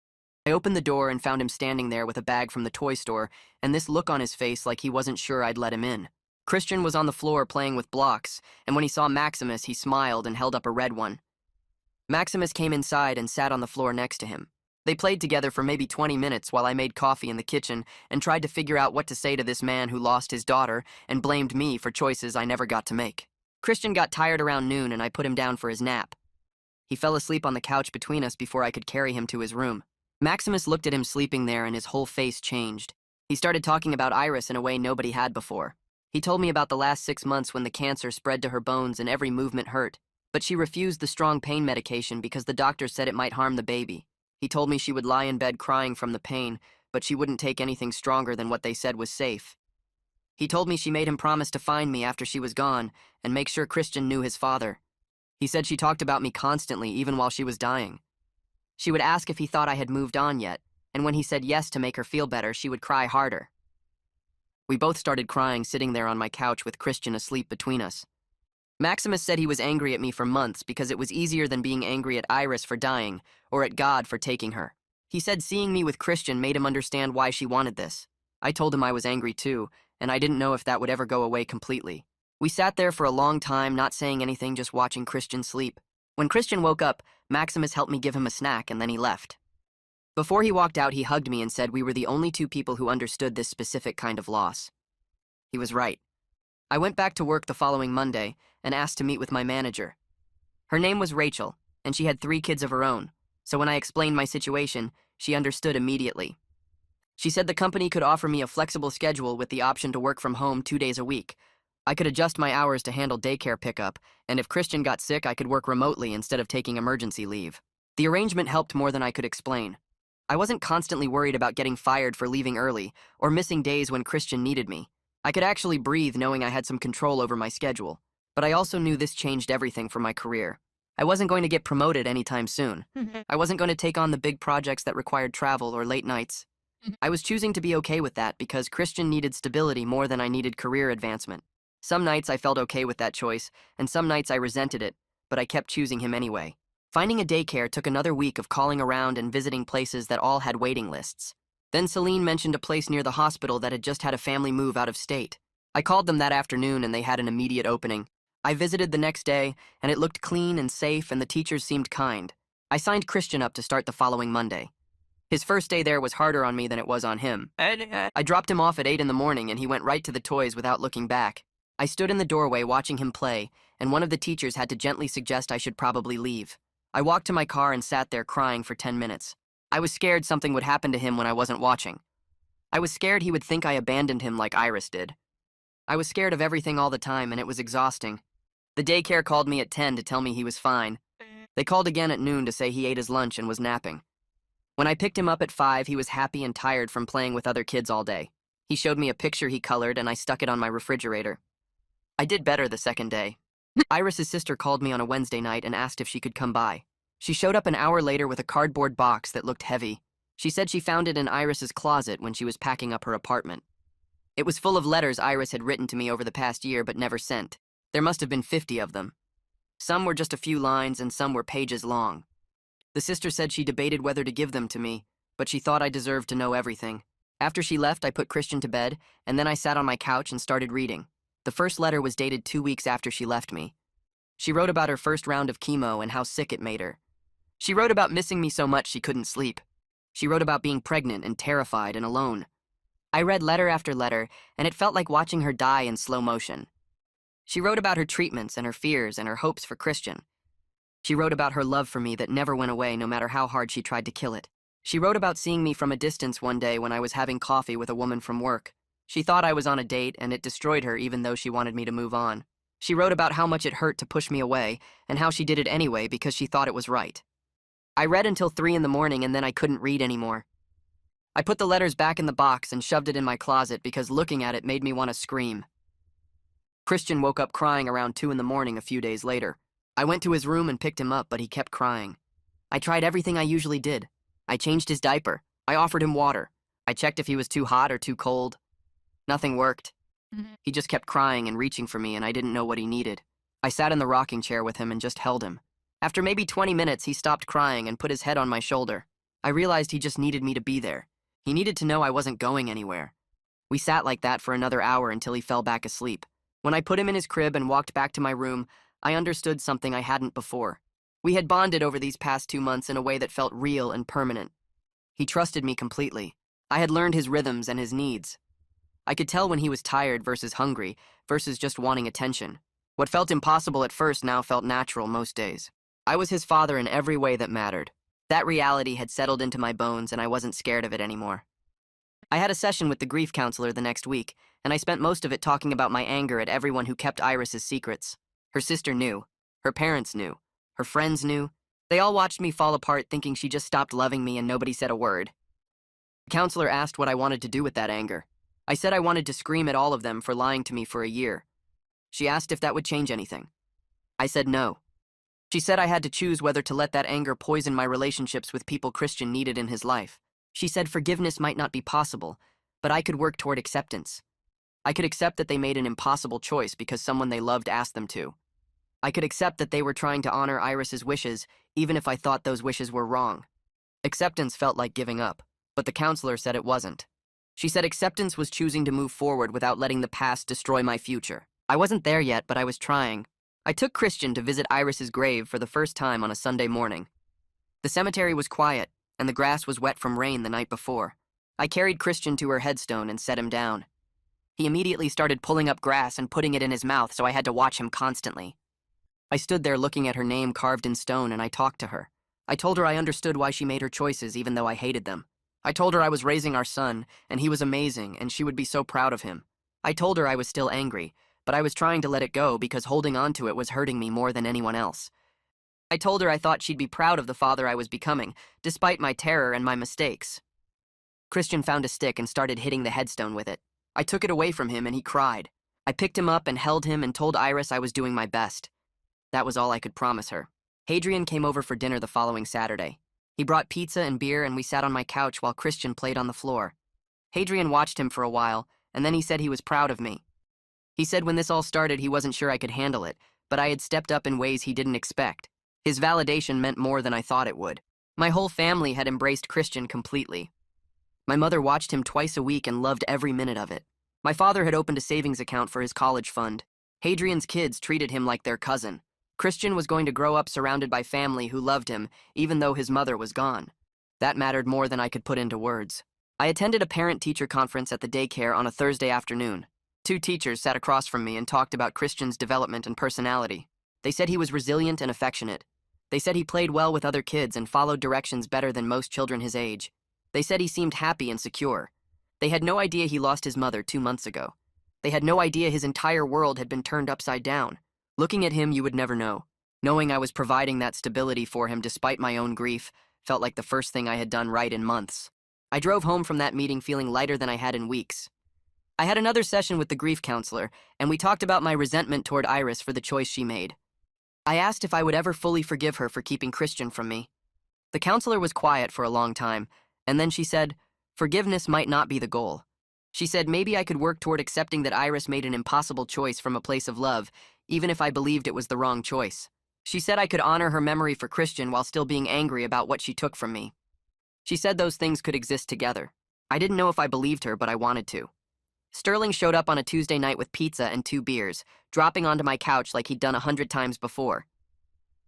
I opened the door and found him standing there with a bag from the toy store and this look on his face like he wasn't sure I'd let him in. Christian was on the floor playing with blocks, and when he saw Maximus, he smiled and held up a red one. Maximus came inside and sat on the floor next to him. They played together for maybe 20 minutes while I made coffee in the kitchen and tried to figure out what to say to this man who lost his daughter and blamed me for choices I never got to make. Christian got tired around noon and I put him down for his nap. He fell asleep on the couch between us before I could carry him to his room. Maximus looked at him sleeping there and his whole face changed. He started talking about Iris in a way nobody had before. He told me about the last 6 months when the cancer spread to her bones and every movement hurt, but she refused the strong pain medication because the doctor said it might harm the baby. He told me she would lie in bed crying from the pain, but she wouldn't take anything stronger than what they said was safe. He told me she made him promise to find me after she was gone and make sure Christian knew his father. He said she talked about me constantly, even while she was dying. She would ask if he thought I had moved on yet, and when he said yes to make her feel better, she would cry harder. We both started crying sitting there on my couch with Christian asleep between us. Maximus said he was angry at me for months because it was easier than being angry at Iris for dying or at God for taking her. He said seeing me with Christian made him understand why she wanted this. I told him I was angry too, and I didn't know if that would ever go away completely. We sat there for a long time, not saying anything, just watching Christian sleep. When Christian woke up, Maximus helped me give him a snack and then he left. Before he walked out, he hugged me and said we were the only two people who understood this specific kind of loss. He was right. I went back to work the following Monday and asked to meet with my manager. Her name was Rachel, and she had 3 kids of her own, so when I explained my situation, she understood immediately. She said the company could offer me a flexible schedule with the option to work from home 2 days a week. I could adjust my hours to handle daycare pickup, and if Christian got sick, I could work remotely instead of taking emergency leave. The arrangement helped more than I could explain. I wasn't constantly worried about getting fired for leaving early or missing days when Christian needed me. I could actually breathe knowing I had some control over my schedule, but I also knew this changed everything for my career. I wasn't going to get promoted anytime soon. I wasn't going to take on the big projects that required travel or late nights. I was choosing to be okay with that because Christian needed stability more than I needed career advancement. Some nights I felt okay with that choice, and some nights I resented it, but I kept choosing him anyway. Finding a daycare took another week of calling around and visiting places that all had waiting lists. Then Celine mentioned a place near the hospital that had just had a family move out of state. I called them that afternoon and they had an immediate opening. I visited the next day, and it looked clean and safe and the teachers seemed kind. I signed Christian up to start the following Monday. His first day there was harder on me than it was on him. I dropped him off at 8 in the morning and he went right to the toys without looking back. I stood in the doorway watching him play, and one of the teachers had to gently suggest I should probably leave. I walked to my car and sat there crying for 10 minutes. I was scared something would happen to him when I wasn't watching. I was scared he would think I abandoned him like Iris did. I was scared of everything all the time, and it was exhausting. The daycare called me at 10 to tell me he was fine. They called again at noon to say he ate his lunch and was napping. When I picked him up at 5, he was happy and tired from playing with other kids all day. He showed me a picture he colored, and I stuck it on my refrigerator. I did better the second day. Iris's sister called me on a Wednesday night and asked if she could come by. She showed up an hour later with a cardboard box that looked heavy. She said she found it in Iris's closet when she was packing up her apartment. It was full of letters Iris had written to me over the past year but never sent. There must have been 50 of them. Some were just a few lines and some were pages long. The sister said she debated whether to give them to me, but she thought I deserved to know everything. After she left, I put Christian to bed, and then I sat on my couch and started reading. The first letter was dated 2 weeks after she left me. She wrote about her first round of chemo and how sick it made her. She wrote about missing me so much she couldn't sleep. She wrote about being pregnant and terrified and alone. I read letter after letter, and it felt like watching her die in slow motion. She wrote about her treatments and her fears and her hopes for Christian. She wrote about her love for me that never went away no matter how hard she tried to kill it. She wrote about seeing me from a distance one day when I was having coffee with a woman from work. She thought I was on a date, and it destroyed her even though she wanted me to move on. She wrote about how much it hurt to push me away, and how she did it anyway because she thought it was right. I read until 3 in the morning, and then I couldn't read anymore. I put the letters back in the box and shoved it in my closet because looking at it made me want to scream. Christian woke up crying around 2 in the morning a few days later. I went to his room and picked him up, but he kept crying. I tried everything I usually did. I changed his diaper. I offered him water. I checked if he was too hot or too cold. Nothing worked. He just kept crying and reaching for me, and I didn't know what he needed. I sat in the rocking chair with him and just held him. After maybe 20 minutes, he stopped crying and put his head on my shoulder. I realized he just needed me to be there. He needed to know I wasn't going anywhere. We sat like that for another hour until he fell back asleep. When I put him in his crib and walked back to my room, I understood something I hadn't before. We had bonded over these past 2 months in a way that felt real and permanent. He trusted me completely. I had learned his rhythms and his needs. I could tell when he was tired versus hungry versus just wanting attention. What felt impossible at first now felt natural most days. I was his father in every way that mattered. That reality had settled into my bones and I wasn't scared of it anymore. I had a session with the grief counselor the next week, and I spent most of it talking about my anger at everyone who kept Iris's secrets. Her sister knew. Her parents knew. Her friends knew. They all watched me fall apart thinking she just stopped loving me and nobody said a word. The counselor asked what I wanted to do with that anger. I said I wanted to scream at all of them for lying to me for a year. She asked if that would change anything. I said no. She said I had to choose whether to let that anger poison my relationships with people Christian needed in his life. She said forgiveness might not be possible, but I could work toward acceptance. I could accept that they made an impossible choice because someone they loved asked them to. I could accept that they were trying to honor Iris's wishes, even if I thought those wishes were wrong. Acceptance felt like giving up, but the counselor said it wasn't. She said acceptance was choosing to move forward without letting the past destroy my future. I wasn't there yet, but I was trying. I took Christian to visit Iris's grave for the first time on a Sunday morning. The cemetery was quiet, and the grass was wet from rain the night before. I carried Christian to her headstone and set him down. He immediately started pulling up grass and putting it in his mouth, so I had to watch him constantly. I stood there looking at her name carved in stone, and I talked to her. I told her I understood why she made her choices, even though I hated them. I told her I was raising our son, and he was amazing, and she would be so proud of him. I told her I was still angry, but I was trying to let it go because holding on to it was hurting me more than anyone else. I told her I thought she'd be proud of the father I was becoming, despite my terror and my mistakes. Christian found a stick and started hitting the headstone with it. I took it away from him and he cried. I picked him up and held him and told Iris I was doing my best. That was all I could promise her. Hadrian came over for dinner the following Saturday. He brought pizza and beer and we sat on my couch while Christian played on the floor. Hadrian watched him for a while, and then he said he was proud of me. He said when this all started he wasn't sure I could handle it, but I had stepped up in ways he didn't expect. His validation meant more than I thought it would. My whole family had embraced Christian completely. My mother watched him twice a week and loved every minute of it. My father had opened a savings account for his college fund. Hadrian's kids treated him like their cousin. Christian was going to grow up surrounded by family who loved him, even though his mother was gone. That mattered more than I could put into words. I attended a parent-teacher conference at the daycare on a Thursday afternoon. 2 teachers sat across from me and talked about Christian's development and personality. They said he was resilient and affectionate. They said he played well with other kids and followed directions better than most children his age. They said he seemed happy and secure. They had no idea he lost his mother 2 months ago. They had no idea his entire world had been turned upside down. Looking at him, you would never know. Knowing I was providing that stability for him despite my own grief felt like the first thing I had done right in months. I drove home from that meeting feeling lighter than I had in weeks. I had another session with the grief counselor, and we talked about my resentment toward Iris for the choice she made. I asked if I would ever fully forgive her for keeping Christian from me. The counselor was quiet for a long time, and then she said, forgiveness might not be the goal. She said maybe I could work toward accepting that Iris made an impossible choice from a place of love, even if I believed it was the wrong choice. She said I could honor her memory for Christian while still being angry about what she took from me. She said those things could exist together. I didn't know if I believed her, but I wanted to. Sterling showed up on a Tuesday night with pizza and 2 beers, dropping onto my couch like he'd done 100 times before.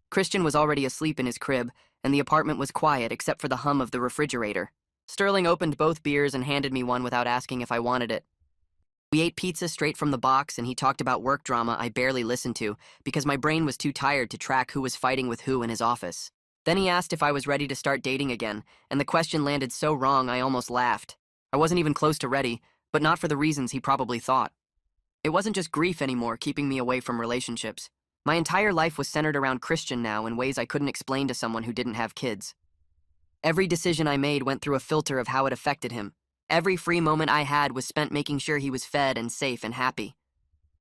Christian was already asleep in his crib, and the apartment was quiet except for the hum of the refrigerator. Sterling opened both beers and handed me one without asking if I wanted it. We ate pizza straight from the box, and he talked about work drama I barely listened to because my brain was too tired to track who was fighting with who in his office. Then he asked if I was ready to start dating again, and the question landed so wrong I almost laughed. I wasn't even close to ready, but not for the reasons he probably thought. It wasn't just grief anymore keeping me away from relationships. My entire life was centered around Christian now in ways I couldn't explain to someone who didn't have kids. Every decision I made went through a filter of how it affected him. Every free moment I had was spent making sure he was fed and safe and happy.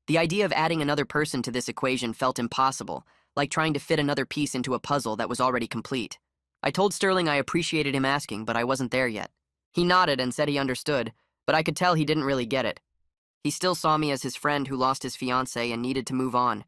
The idea of adding another person to this equation felt impossible, like trying to fit another piece into a puzzle that was already complete. I told Sterling I appreciated him asking, but I wasn't there yet. He nodded and said he understood, but I could tell he didn't really get it. He still saw me as his friend who lost his fiancée and needed to move on.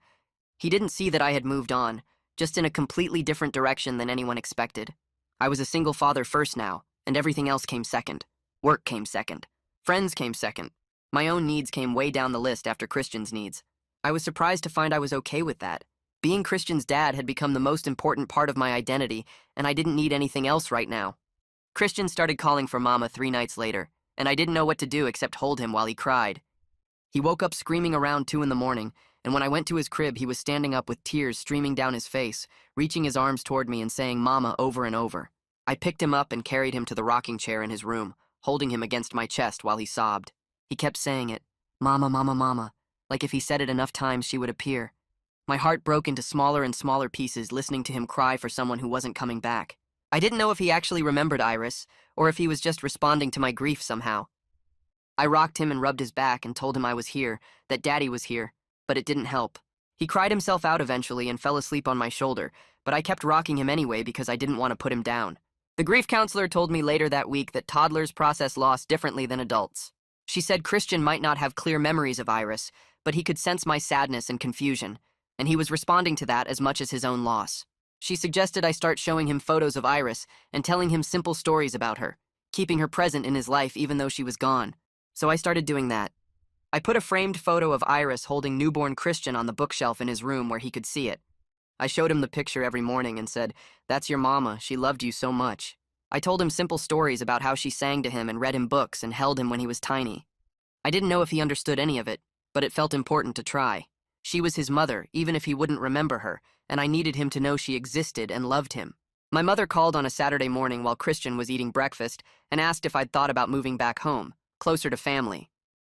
He didn't see that I had moved on, just in a completely different direction than anyone expected. I was a single father first now, and everything else came second. Work came second. Friends came second. My own needs came way down the list after Christian's needs. I was surprised to find I was okay with that. Being Christian's dad had become the most important part of my identity, and I didn't need anything else right now. Christian started calling for Mama 3 nights later, and I didn't know what to do except hold him while he cried. He woke up screaming around 2 in the morning, and when I went to his crib, he was standing up with tears streaming down his face, reaching his arms toward me and saying Mama over and over. I picked him up and carried him to the rocking chair in his room, holding him against my chest while he sobbed. He kept saying it, Mama, Mama, Mama, like if he said it enough times she would appear. My heart broke into smaller and smaller pieces listening to him cry for someone who wasn't coming back. I didn't know if he actually remembered Iris, or if he was just responding to my grief somehow. I rocked him and rubbed his back and told him I was here, that Daddy was here, but it didn't help. He cried himself out eventually and fell asleep on my shoulder, but I kept rocking him anyway because I didn't want to put him down. The grief counselor told me later that week that toddlers process loss differently than adults. She said Christian might not have clear memories of Iris, but he could sense my sadness and confusion, and he was responding to that as much as his own loss. She suggested I start showing him photos of Iris and telling him simple stories about her, keeping her present in his life even though she was gone. So I started doing that. I put a framed photo of Iris holding newborn Christian on the bookshelf in his room where he could see it. I showed him the picture every morning and said, "That's your mama, she loved you so much." I told him simple stories about how she sang to him and read him books and held him when he was tiny. I didn't know if he understood any of it, but it felt important to try. She was his mother, even if he wouldn't remember her, and I needed him to know she existed and loved him. My mother called on a Saturday morning while Christian was eating breakfast and asked if I'd thought about moving back home, closer to family.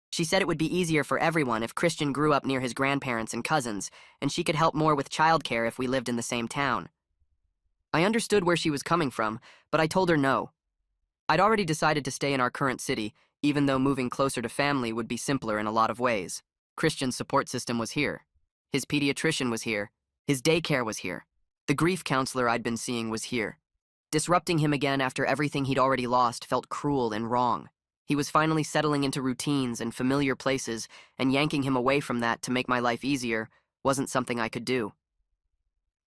She said it would be easier for everyone if Christian grew up near his grandparents and cousins, and she could help more with childcare if we lived in the same town. I understood where she was coming from, but I told her no. I'd already decided to stay in our current city, even though moving closer to family would be simpler in a lot of ways. Christian's support system was here. His pediatrician was here. His daycare was here. The grief counselor I'd been seeing was here. Disrupting him again after everything he'd already lost felt cruel and wrong. He was finally settling into routines and familiar places, and yanking him away from that to make my life easier wasn't something I could do.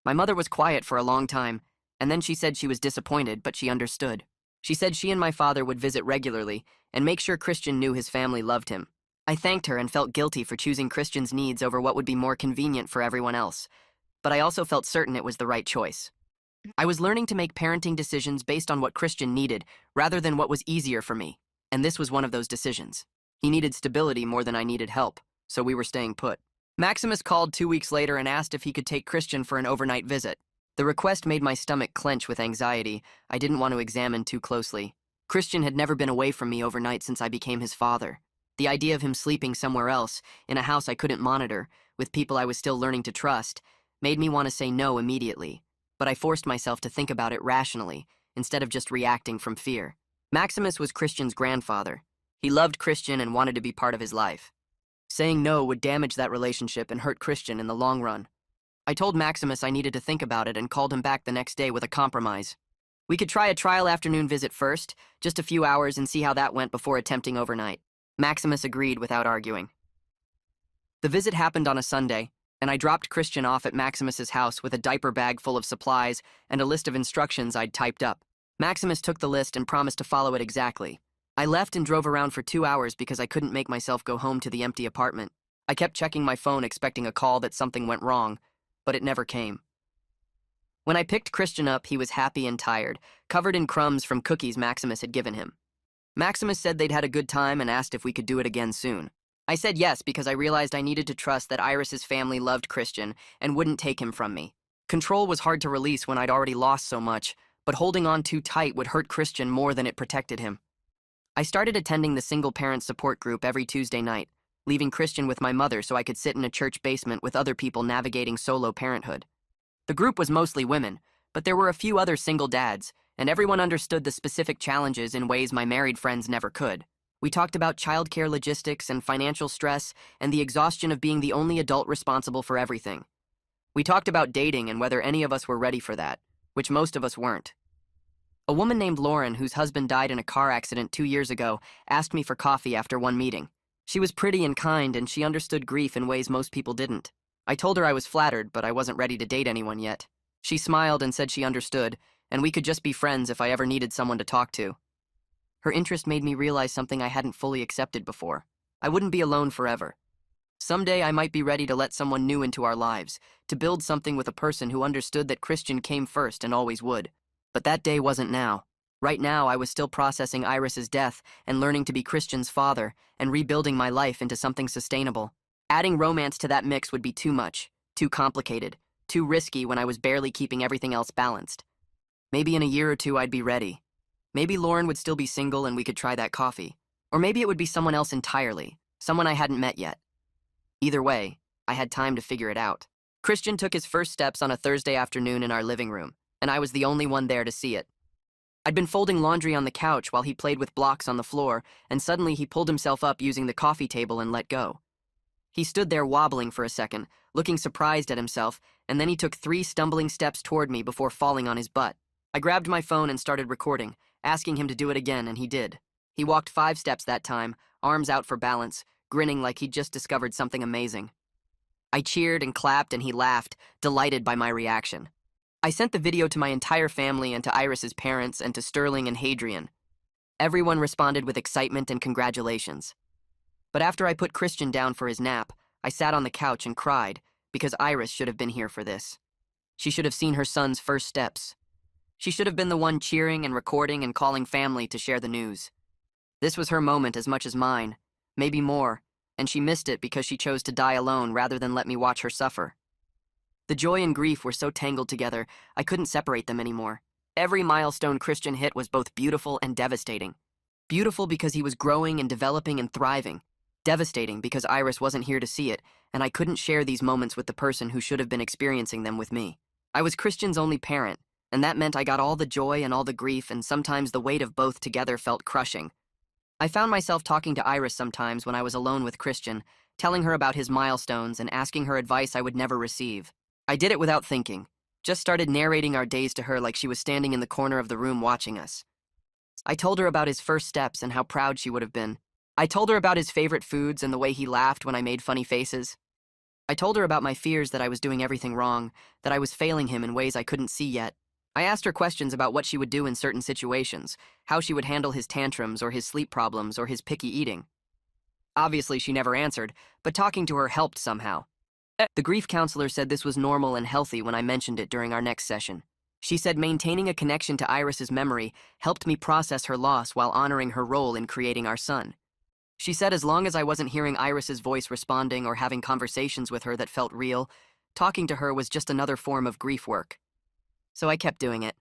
My mother was quiet for a long time, and then she said she was disappointed, but she understood. She said she and my father would visit regularly and make sure Christian knew his family loved him. I thanked her and felt guilty for choosing Christian's needs over what would be more convenient for everyone else, but I also felt certain it was the right choice. I was learning to make parenting decisions based on what Christian needed rather than what was easier for me, and this was one of those decisions. He needed stability more than I needed help, so we were staying put. Maximus called 2 weeks later and asked if he could take Christian for an overnight visit. The request made my stomach clench with anxiety. I didn't want to examine too closely. Christian had never been away from me overnight since I became his father. The idea of him sleeping somewhere else, in a house I couldn't monitor, with people I was still learning to trust, made me want to say no immediately. But I forced myself to think about it rationally, instead of just reacting from fear. Maximus was Christian's grandfather. He loved Christian and wanted to be part of his life. Saying no would damage that relationship and hurt Christian in the long run. I told Maximus I needed to think about it and called him back the next day with a compromise. We could try a trial afternoon visit first, just a few hours, and see how that went before attempting overnight. Maximus agreed without arguing. The visit happened on a Sunday, and I dropped Christian off at Maximus's house with a diaper bag full of supplies and a list of instructions I'd typed up. Maximus took the list and promised to follow it exactly. I left and drove around for 2 hours because I couldn't make myself go home to the empty apartment. I kept checking my phone expecting a call that something went wrong, but it never came. When I picked Christian up, he was happy and tired, covered in crumbs from cookies Maximus had given him. Maximus said they'd had a good time and asked if we could do it again soon. I said yes because I realized I needed to trust that Iris's family loved Christian and wouldn't take him from me. Control was hard to release when I'd already lost so much, but holding on too tight would hurt Christian more than it protected him. I started attending the single-parent support group every Tuesday night, leaving Christian with my mother so I could sit in a church basement with other people navigating solo parenthood. The group was mostly women, but there were a few other single dads, and everyone understood the specific challenges in ways my married friends never could. We talked about childcare logistics and financial stress and the exhaustion of being the only adult responsible for everything. We talked about dating and whether any of us were ready for that, which most of us weren't. A woman named Lauren, whose husband died in a car accident 2 years ago, asked me for coffee after one meeting. She was pretty and kind, and she understood grief in ways most people didn't. I told her I was flattered, but I wasn't ready to date anyone yet. She smiled and said she understood, and we could just be friends if I ever needed someone to talk to. Her interest made me realize something I hadn't fully accepted before. I wouldn't be alone forever. Someday I might be ready to let someone new into our lives, to build something with a person who understood that Christian came first and always would. But that day wasn't now. Right now, I was still processing Iris's death and learning to be Christian's father and rebuilding my life into something sustainable. Adding romance to that mix would be too much, too complicated, too risky when I was barely keeping everything else balanced. Maybe in a year or two I'd be ready. Maybe Lauren would still be single and we could try that coffee. Or maybe it would be someone else entirely, someone I hadn't met yet. Either way, I had time to figure it out. Christian took his first steps on a Thursday afternoon in our living room, and I was the only one there to see it. I'd been folding laundry on the couch while he played with blocks on the floor, and suddenly he pulled himself up using the coffee table and let go. He stood there wobbling for a second, looking surprised at himself, and then he took 3 stumbling steps toward me before falling on his butt. I grabbed my phone and started recording, asking him to do it again, and he did. He walked 5 steps that time, arms out for balance, grinning like he'd just discovered something amazing. I cheered and clapped and he laughed, delighted by my reaction. I sent the video to my entire family and to Iris's parents and to Sterling and Hadrian. Everyone responded with excitement and congratulations. But after I put Christian down for his nap, I sat on the couch and cried because Iris should have been here for this. She should have seen her son's first steps. She should have been the one cheering and recording and calling family to share the news. This was her moment as much as mine, maybe more, and she missed it because she chose to die alone rather than let me watch her suffer. The joy and grief were so tangled together, I couldn't separate them anymore. Every milestone Christian hit was both beautiful and devastating. Beautiful because he was growing and developing and thriving. Devastating because Iris wasn't here to see it, and I couldn't share these moments with the person who should have been experiencing them with me. I was Christian's only parent, and that meant I got all the joy and all the grief, and sometimes the weight of both together felt crushing. I found myself talking to Iris sometimes when I was alone with Christian, telling her about his milestones and asking her advice I would never receive. I did it without thinking, just started narrating our days to her like she was standing in the corner of the room watching us. I told her about his first steps and how proud she would have been. I told her about his favorite foods and the way he laughed when I made funny faces. I told her about my fears that I was doing everything wrong, that I was failing him in ways I couldn't see yet. I asked her questions about what she would do in certain situations, how she would handle his tantrums or his sleep problems or his picky eating. Obviously, she never answered, but talking to her helped somehow. The grief counselor said this was normal and healthy when I mentioned it during our next session. She said maintaining a connection to Iris's memory helped me process her loss while honoring her role in creating our son. She said as long as I wasn't hearing Iris's voice responding or having conversations with her that felt real, talking to her was just another form of grief work. So I kept doing it.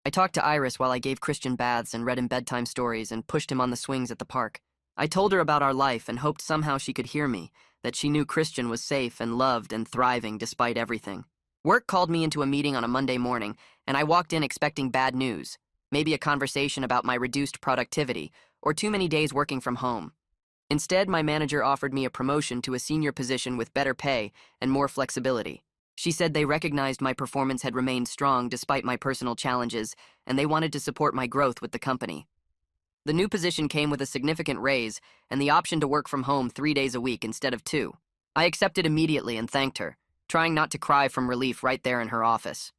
I talked to Iris while I gave Christian baths and read him bedtime stories and pushed him on the swings at the park. I told her about our life and hoped somehow she could hear me, that she knew Christian was safe and loved and thriving despite everything. Work called me into a meeting on a Monday morning, and I walked in expecting bad news, maybe a conversation about my reduced productivity or too many days working from home. Instead, my manager offered me a promotion to a senior position with better pay and more flexibility. She said they recognized my performance had remained strong despite my personal challenges, and they wanted to support my growth with the company. The new position came with a significant raise and the option to work from home 3 days a week instead of 2. I accepted immediately and thanked her, trying not to cry from relief right there in her office.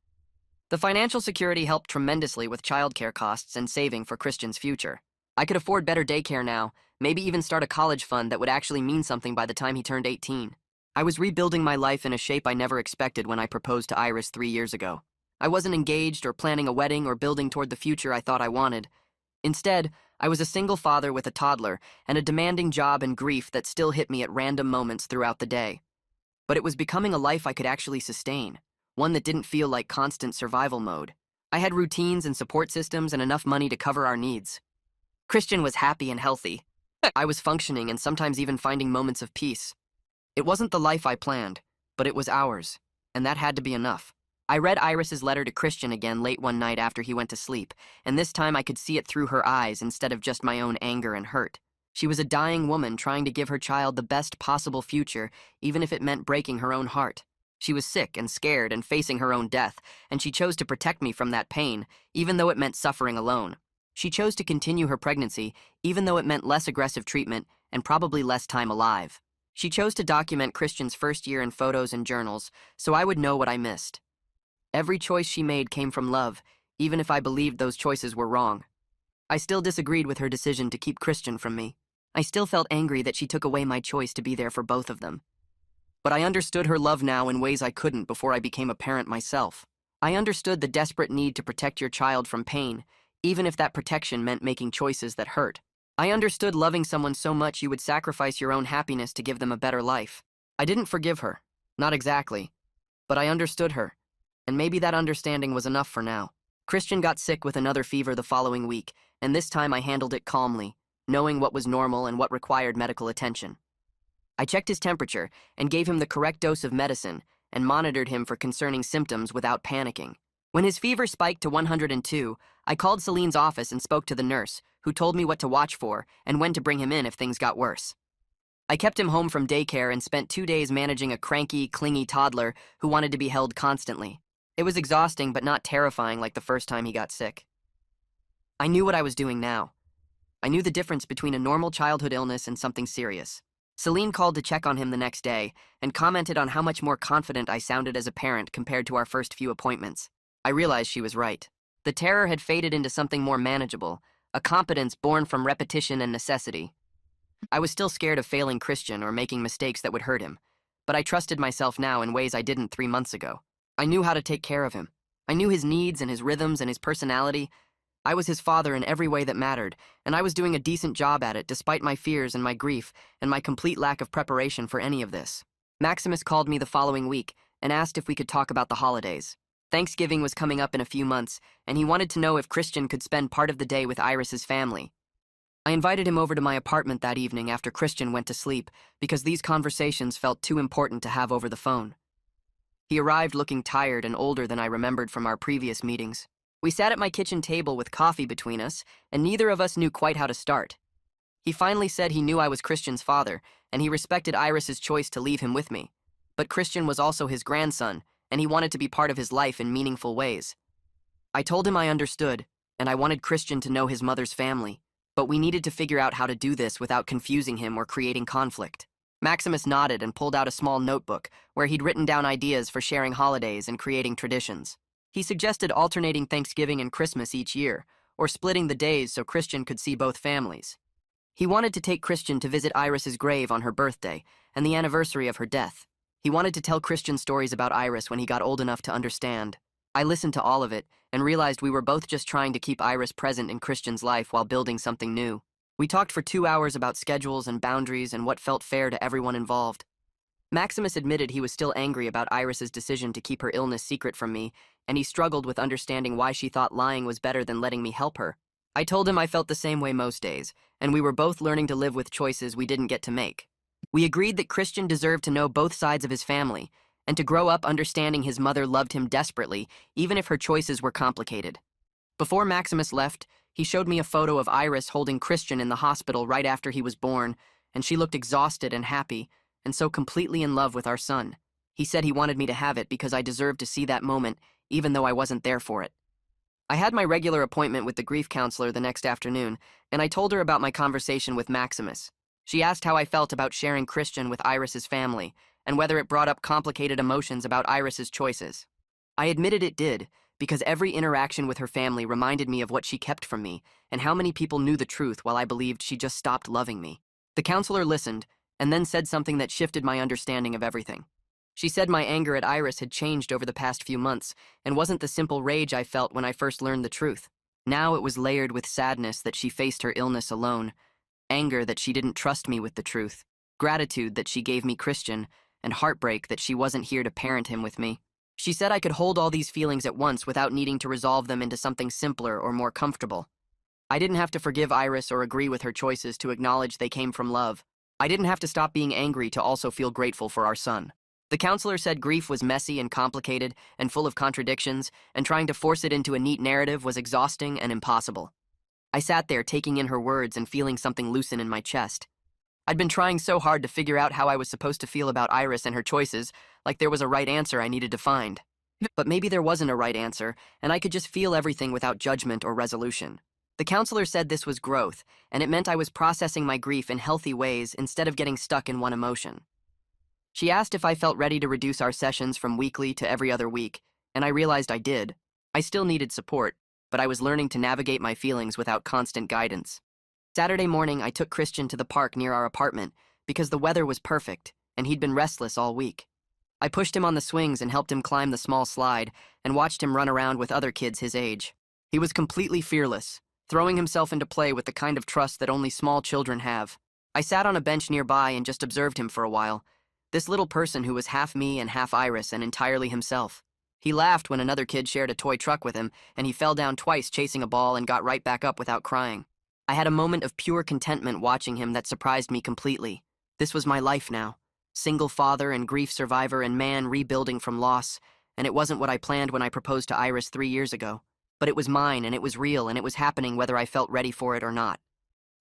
The financial security helped tremendously with childcare costs and saving for Christian's future. I could afford better daycare now, maybe even start a college fund that would actually mean something by the time he turned 18. I was rebuilding my life in a shape I never expected when I proposed to Iris 3 years ago. I wasn't engaged or planning a wedding or building toward the future I thought I wanted. Instead, I was a single father with a toddler and a demanding job and grief that still hit me at random moments throughout the day. But it was becoming a life I could actually sustain, one that didn't feel like constant survival mode. I had routines and support systems and enough money to cover our needs. Christian was happy and healthy. I was functioning and sometimes even finding moments of peace. It wasn't the life I planned, but it was ours, and that had to be enough. I read Iris's letter to Christian again late one night after he went to sleep, and this time I could see it through her eyes instead of just my own anger and hurt. She was a dying woman trying to give her child the best possible future, even if it meant breaking her own heart. She was sick and scared and facing her own death, and she chose to protect me from that pain, even though it meant suffering alone. She chose to continue her pregnancy, even though it meant less aggressive treatment and probably less time alive. She chose to document Christian's first year in photos and journals, so I would know what I missed. Every choice she made came from love, even if I believed those choices were wrong. I still disagreed with her decision to keep Christian from me. I still felt angry that she took away my choice to be there for both of them. But I understood her love now in ways I couldn't before I became a parent myself. I understood the desperate need to protect your child from pain, even if that protection meant making choices that hurt. I understood loving someone so much you would sacrifice your own happiness to give them a better life. I didn't forgive her. Not exactly. But I understood her. And maybe that understanding was enough for now. Christian got sick with another fever the following week, and this time I handled it calmly, knowing what was normal and what required medical attention. I checked his temperature and gave him the correct dose of medicine and monitored him for concerning symptoms without panicking. When his fever spiked to 102, I called Celine's office and spoke to the nurse, who told me what to watch for and when to bring him in if things got worse. I kept him home from daycare and spent 2 days managing a cranky, clingy toddler who wanted to be held constantly. It was exhausting but not terrifying like the first time he got sick. I knew what I was doing now. I knew the difference between a normal childhood illness and something serious. Celine called to check on him the next day and commented on how much more confident I sounded as a parent compared to our first few appointments. I realized she was right. The terror had faded into something more manageable, a competence born from repetition and necessity. I was still scared of failing Christian or making mistakes that would hurt him, but I trusted myself now in ways I didn't 3 months ago. I knew how to take care of him. I knew his needs and his rhythms and his personality. I was his father in every way that mattered, and I was doing a decent job at it despite my fears and my grief and my complete lack of preparation for any of this. Maximus called me the following week and asked if we could talk about the holidays. Thanksgiving was coming up in a few months, and he wanted to know if Christian could spend part of the day with Iris's family. I invited him over to my apartment that evening after Christian went to sleep because these conversations felt too important to have over the phone. He arrived looking tired and older than I remembered from our previous meetings. We sat at my kitchen table with coffee between us, and neither of us knew quite how to start. He finally said he knew I was Christian's father, and he respected Iris's choice to leave him with me. But Christian was also his grandson, and he wanted to be part of his life in meaningful ways. I told him I understood, and I wanted Christian to know his mother's family, but we needed to figure out how to do this without confusing him or creating conflict. Maximus nodded and pulled out a small notebook where he'd written down ideas for sharing holidays and creating traditions. He suggested alternating Thanksgiving and Christmas each year, or splitting the days so Christian could see both families. He wanted to take Christian to visit Iris's grave on her birthday and the anniversary of her death. He wanted to tell Christian stories about Iris when he got old enough to understand. I listened to all of it and realized we were both just trying to keep Iris present in Christian's life while building something new. We talked for 2 hours about schedules and boundaries and what felt fair to everyone involved. Maximus admitted he was still angry about Iris's decision to keep her illness secret from me, and he struggled with understanding why she thought lying was better than letting me help her. I told him I felt the same way most days, and we were both learning to live with choices we didn't get to make. We agreed that Christian deserved to know both sides of his family, and to grow up understanding his mother loved him desperately, even if her choices were complicated. Before Maximus left, he showed me a photo of Iris holding Christian in the hospital right after he was born, and she looked exhausted and happy, and so completely in love with our son. He said he wanted me to have it because I deserved to see that moment, even though I wasn't there for it. I had my regular appointment with the grief counselor the next afternoon, and I told her about my conversation with Maximus. She asked how I felt about sharing Christian with Iris's family, and whether it brought up complicated emotions about Iris's choices. I admitted it did, because every interaction with her family reminded me of what she kept from me, and how many people knew the truth while I believed she just stopped loving me. The counselor listened, and then said something that shifted my understanding of everything. She said my anger at Iris had changed over the past few months, and wasn't the simple rage I felt when I first learned the truth. Now it was layered with sadness that she faced her illness alone, anger that she didn't trust me with the truth, gratitude that she gave me Christian, and heartbreak that she wasn't here to parent him with me. She said I could hold all these feelings at once without needing to resolve them into something simpler or more comfortable. I didn't have to forgive Iris or agree with her choices to acknowledge they came from love. I didn't have to stop being angry to also feel grateful for our son. The counselor said grief was messy and complicated and full of contradictions, and trying to force it into a neat narrative was exhausting and impossible. I sat there taking in her words and feeling something loosen in my chest. I'd been trying so hard to figure out how I was supposed to feel about Iris and her choices, like there was a right answer I needed to find. But maybe there wasn't a right answer, and I could just feel everything without judgment or resolution. The counselor said this was growth, and it meant I was processing my grief in healthy ways instead of getting stuck in one emotion. She asked if I felt ready to reduce our sessions from weekly to every other week, and I realized I did. I still needed support, but I was learning to navigate my feelings without constant guidance. Saturday morning, I took Christian to the park near our apartment because the weather was perfect and he'd been restless all week. I pushed him on the swings and helped him climb the small slide and watched him run around with other kids his age. He was completely fearless, throwing himself into play with the kind of trust that only small children have. I sat on a bench nearby and just observed him for a while. This little person who was half me and half Iris and entirely himself. He laughed when another kid shared a toy truck with him, and he fell down twice chasing a ball and got right back up without crying. I had a moment of pure contentment watching him that surprised me completely. This was my life now. Single father and grief survivor and man rebuilding from loss, and it wasn't what I planned when I proposed to Iris 3 years ago. But it was mine, and it was real, and it was happening whether I felt ready for it or not.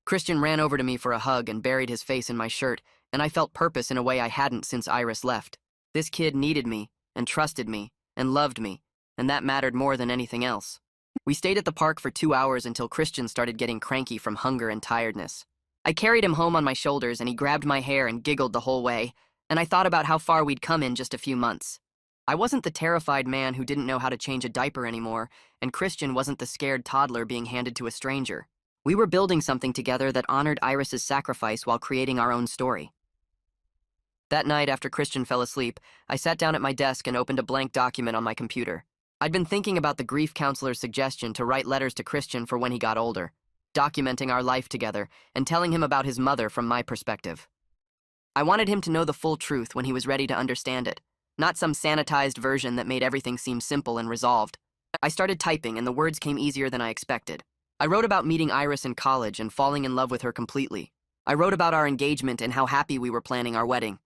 Christian ran over to me for a hug and buried his face in my shirt, and I felt purpose in a way I hadn't since Iris left. This kid needed me, and trusted me, and loved me, and that mattered more than anything else. We stayed at the park for 2 hours until Christian started getting cranky from hunger and tiredness. I carried him home on my shoulders, and he grabbed my hair and giggled the whole way, and I thought about how far we'd come in just a few months. I wasn't the terrified man who didn't know how to change a diaper anymore, and Christian wasn't the scared toddler being handed to a stranger. We were building something together that honored Iris's sacrifice while creating our own story. That night, after Christian fell asleep, I sat down at my desk and opened a blank document on my computer. I'd been thinking about the grief counselor's suggestion to write letters to Christian for when he got older, documenting our life together and telling him about his mother from my perspective. I wanted him to know the full truth when he was ready to understand it, not some sanitized version that made everything seem simple and resolved. I started typing, and the words came easier than I expected. I wrote about meeting Iris in college and falling in love with her completely. I wrote about our engagement and how happy we were planning our wedding.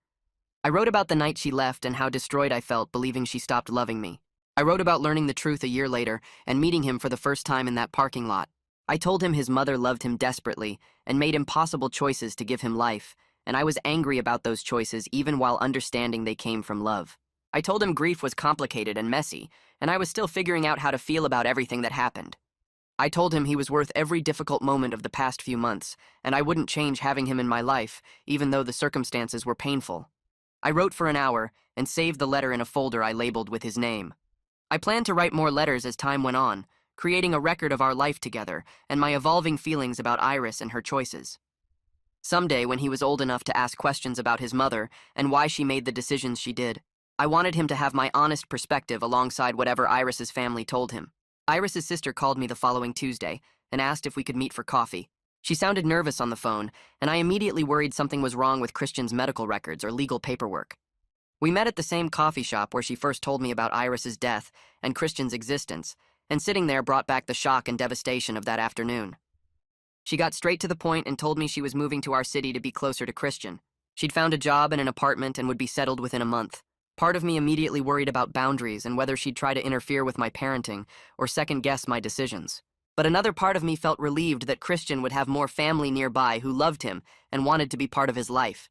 I wrote about the night she left and how destroyed I felt believing she stopped loving me. I wrote about learning the truth a year later and meeting him for the first time in that parking lot. I told him his mother loved him desperately and made impossible choices to give him life, and I was angry about those choices even while understanding they came from love. I told him grief was complicated and messy, and I was still figuring out how to feel about everything that happened. I told him he was worth every difficult moment of the past few months, and I wouldn't change having him in my life, even though the circumstances were painful. I wrote for an hour and saved the letter in a folder I labeled with his name. I planned to write more letters as time went on, creating a record of our life together and my evolving feelings about Iris and her choices. Someday, when he was old enough to ask questions about his mother and why she made the decisions she did, I wanted him to have my honest perspective alongside whatever Iris's family told him. Iris's sister called me the following Tuesday and asked if we could meet for coffee. She sounded nervous on the phone, and I immediately worried something was wrong with Christian's medical records or legal paperwork. We met at the same coffee shop where she first told me about Iris's death and Christian's existence, and sitting there brought back the shock and devastation of that afternoon. She got straight to the point and told me she was moving to our city to be closer to Christian. She'd found a job and an apartment and would be settled within a month. Part of me immediately worried about boundaries and whether she'd try to interfere with my parenting or second-guess my decisions. But another part of me felt relieved that Christian would have more family nearby who loved him and wanted to be part of his life.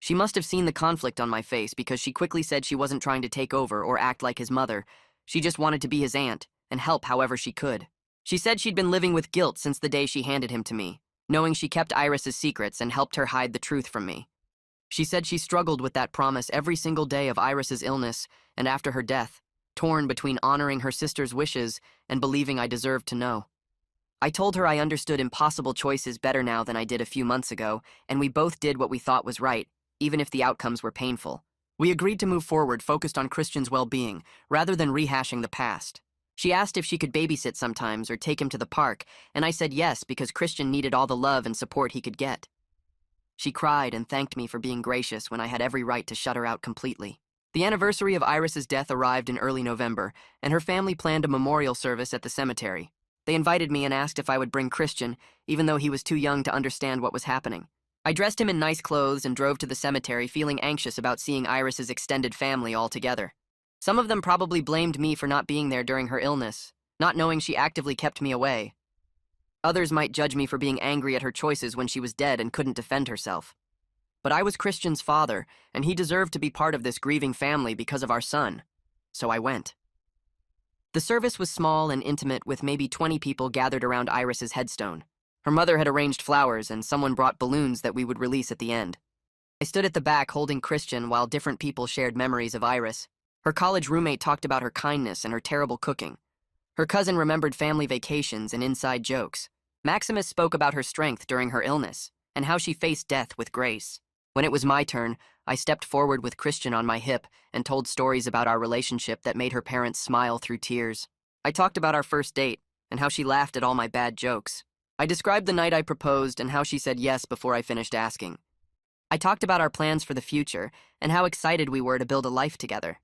She must have seen the conflict on my face because she quickly said she wasn't trying to take over or act like his mother. She just wanted to be his aunt and help however she could. She said she'd been living with guilt since the day she handed him to me, knowing she kept Iris's secrets and helped her hide the truth from me. She said she struggled with that promise every single day of Iris's illness and after her death, torn between honoring her sister's wishes and believing I deserved to know. I told her I understood impossible choices better now than I did a few months ago, and we both did what we thought was right, even if the outcomes were painful. We agreed to move forward focused on Christian's well-being, rather than rehashing the past. She asked if she could babysit sometimes or take him to the park, and I said yes because Christian needed all the love and support he could get. She cried and thanked me for being gracious when I had every right to shut her out completely. The anniversary of Iris's death arrived in early November, and her family planned a memorial service at the cemetery. They invited me and asked if I would bring Christian, even though he was too young to understand what was happening. I dressed him in nice clothes and drove to the cemetery feeling anxious about seeing Iris's extended family all together. Some of them probably blamed me for not being there during her illness, not knowing she actively kept me away. Others might judge me for being angry at her choices when she was dead and couldn't defend herself. But I was Christian's father, and he deserved to be part of this grieving family because of our son. So I went. The service was small and intimate with maybe 20 people gathered around Iris's headstone. Her mother had arranged flowers, and someone brought balloons that we would release at the end. I stood at the back holding Christian while different people shared memories of Iris. Her college roommate talked about her kindness and her terrible cooking. Her cousin remembered family vacations and inside jokes. Maximus spoke about her strength during her illness and how she faced death with grace. When it was my turn, I stepped forward with Christian on my hip and told stories about our relationship that made her parents smile through tears. I talked about our first date and how she laughed at all my bad jokes. I described the night I proposed and how she said yes before I finished asking. I talked about our plans for the future and how excited we were to build a life together.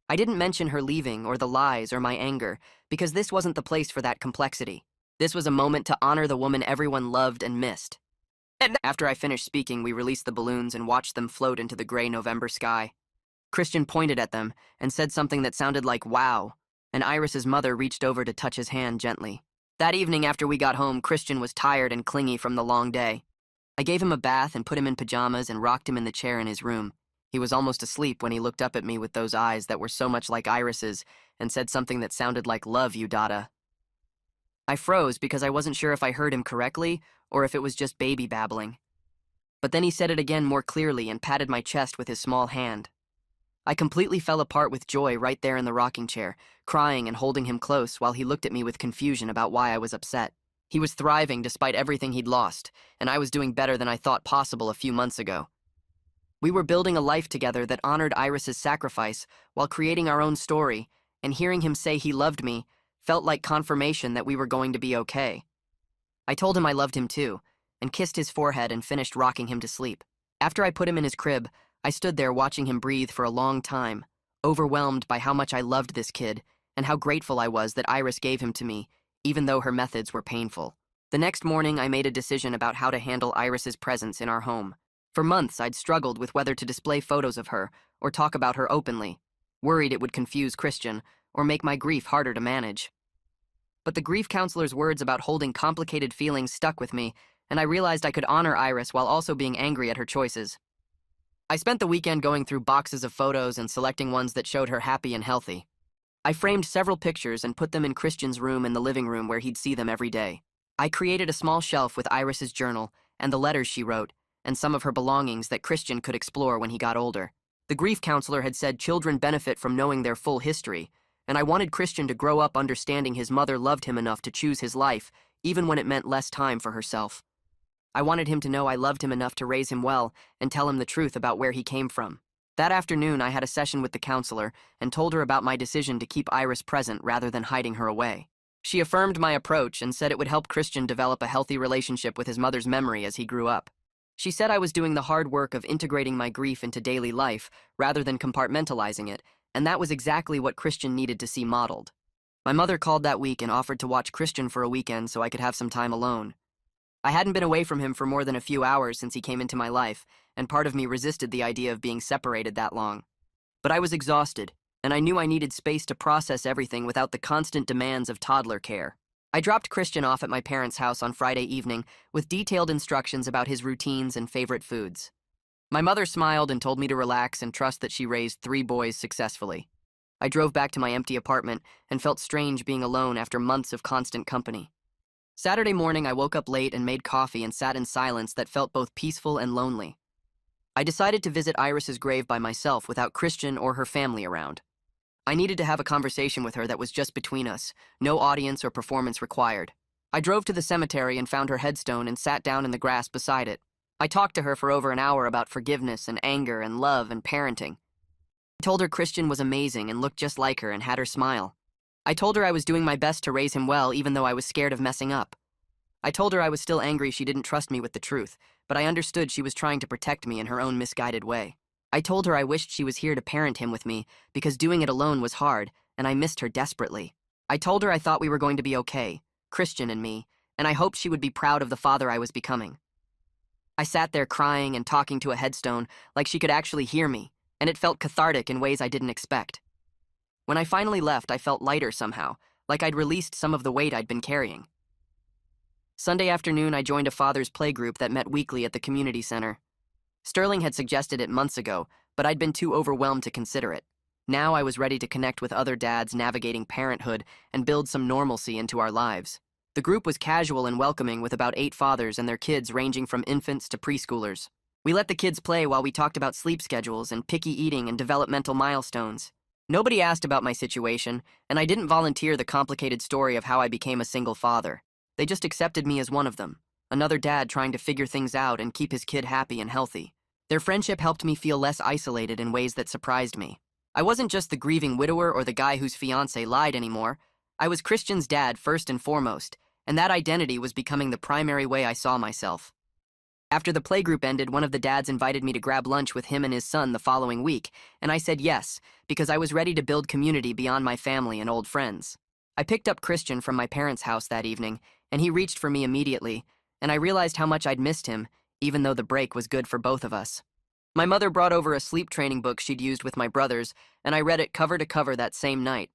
I didn't mention her leaving or the lies or my anger because this wasn't the place for that complexity. This was a moment to honor the woman everyone loved and missed. And after I finished speaking, we released the balloons and watched them float into the gray November sky. Christian pointed at them and said something that sounded like wow, and Iris's mother reached over to touch his hand gently. That evening after we got home, Christian was tired and clingy from the long day. I gave him a bath and put him in pajamas and rocked him in the chair in his room. He was almost asleep when he looked up at me with those eyes that were so much like Iris's and said something that sounded like love you, Dada. I froze because I wasn't sure if I heard him correctly or if it was just baby babbling. But then he said it again more clearly and patted my chest with his small hand. I completely fell apart with joy right there in the rocking chair, crying and holding him close while he looked at me with confusion about why I was upset. He was thriving despite everything he'd lost, and I was doing better than I thought possible a few months ago. We were building a life together that honored Iris's sacrifice while creating our own story, and hearing him say he loved me felt like confirmation that we were going to be okay. I told him I loved him too, and kissed his forehead and finished rocking him to sleep. After I put him in his crib, I stood there watching him breathe for a long time, overwhelmed by how much I loved this kid and how grateful I was that Iris gave him to me, even though her methods were painful. The next morning, I made a decision about how to handle Iris's presence in our home. For months, I'd struggled with whether to display photos of her or talk about her openly, worried it would confuse Christian or make my grief harder to manage. But the grief counselor's words about holding complicated feelings stuck with me, and I realized I could honor Iris while also being angry at her choices. I spent the weekend going through boxes of photos and selecting ones that showed her happy and healthy. I framed several pictures and put them in Christian's room in the living room where he'd see them every day. I created a small shelf with Iris's journal and the letters she wrote, and some of her belongings that Christian could explore when he got older. The grief counselor had said children benefit from knowing their full history, and I wanted Christian to grow up understanding his mother loved him enough to choose his life, even when it meant less time for herself. I wanted him to know I loved him enough to raise him well and tell him the truth about where he came from. That afternoon, I had a session with the counselor and told her about my decision to keep Iris present rather than hiding her away. She affirmed my approach and said it would help Christian develop a healthy relationship with his mother's memory as he grew up. She said I was doing the hard work of integrating my grief into daily life rather than compartmentalizing it, and that was exactly what Christian needed to see modeled. My mother called that week and offered to watch Christian for a weekend so I could have some time alone. I hadn't been away from him for more than a few hours since he came into my life, and part of me resisted the idea of being separated that long. But I was exhausted, and I knew I needed space to process everything without the constant demands of toddler care. I dropped Christian off at my parents' house on Friday evening with detailed instructions about his routines and favorite foods. My mother smiled and told me to relax and trust that she raised 3 boys successfully. I drove back to my empty apartment and felt strange being alone after months of constant company. Saturday morning, I woke up late and made coffee and sat in silence that felt both peaceful and lonely. I decided to visit Iris's grave by myself without Christian or her family around. I needed to have a conversation with her that was just between us, no audience or performance required. I drove to the cemetery and found her headstone and sat down in the grass beside it. I talked to her for over an hour about forgiveness and anger and love and parenting. I told her Christian was amazing and looked just like her and had her smile. I told her I was doing my best to raise him well even though I was scared of messing up. I told her I was still angry she didn't trust me with the truth, but I understood she was trying to protect me in her own misguided way. I told her I wished she was here to parent him with me because doing it alone was hard and I missed her desperately. I told her I thought we were going to be okay, Christian and me, and I hoped she would be proud of the father I was becoming. I sat there crying and talking to a headstone like she could actually hear me, and it felt cathartic in ways I didn't expect. When I finally left, I felt lighter somehow, like I'd released some of the weight I'd been carrying. Sunday afternoon, I joined a father's play group that met weekly at the community center. Sterling had suggested it months ago, but I'd been too overwhelmed to consider it. Now I was ready to connect with other dads navigating parenthood and build some normalcy into our lives. The group was casual and welcoming with about 8 fathers and their kids ranging from infants to preschoolers. We let the kids play while we talked about sleep schedules and picky eating and developmental milestones. Nobody asked about my situation, and I didn't volunteer the complicated story of how I became a single father. They just accepted me as one of them, another dad trying to figure things out and keep his kid happy and healthy. Their friendship helped me feel less isolated in ways that surprised me. I wasn't just the grieving widower or the guy whose fiancée lied anymore. I was Christian's dad first and foremost, and that identity was becoming the primary way I saw myself. After the playgroup ended, one of the dads invited me to grab lunch with him and his son the following week, and I said yes, because I was ready to build community beyond my family and old friends. I picked up Christian from my parents' house that evening, and he reached for me immediately, and I realized how much I'd missed him, even though the break was good for both of us. My mother brought over a sleep training book she'd used with my brothers, and I read it cover to cover that same night.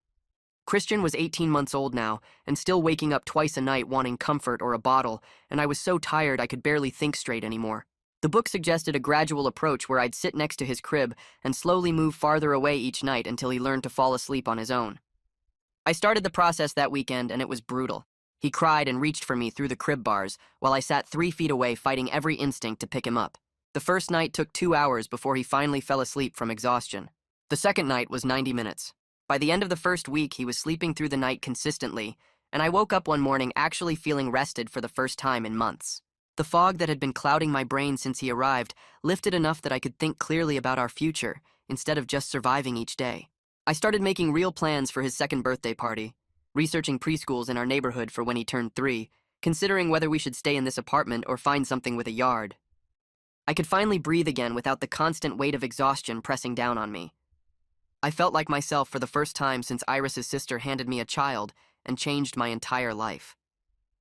Christian was 18 months old now, and still waking up twice a night wanting comfort or a bottle, and I was so tired I could barely think straight anymore. The book suggested a gradual approach where I'd sit next to his crib and slowly move farther away each night until he learned to fall asleep on his own. I started the process that weekend, and it was brutal. He cried and reached for me through the crib bars, while I sat 3 feet away fighting every instinct to pick him up. The first night took 2 hours before he finally fell asleep from exhaustion. The second night was 90 minutes. By the end of the first week, he was sleeping through the night consistently, and I woke up one morning actually feeling rested for the first time in months. The fog that had been clouding my brain since he arrived lifted enough that I could think clearly about our future, instead of just surviving each day. I started making real plans for his second birthday party, researching preschools in our neighborhood for when he turned 3, considering whether we should stay in this apartment or find something with a yard. I could finally breathe again without the constant weight of exhaustion pressing down on me. I felt like myself for the first time since Iris's sister handed me a child and changed my entire life.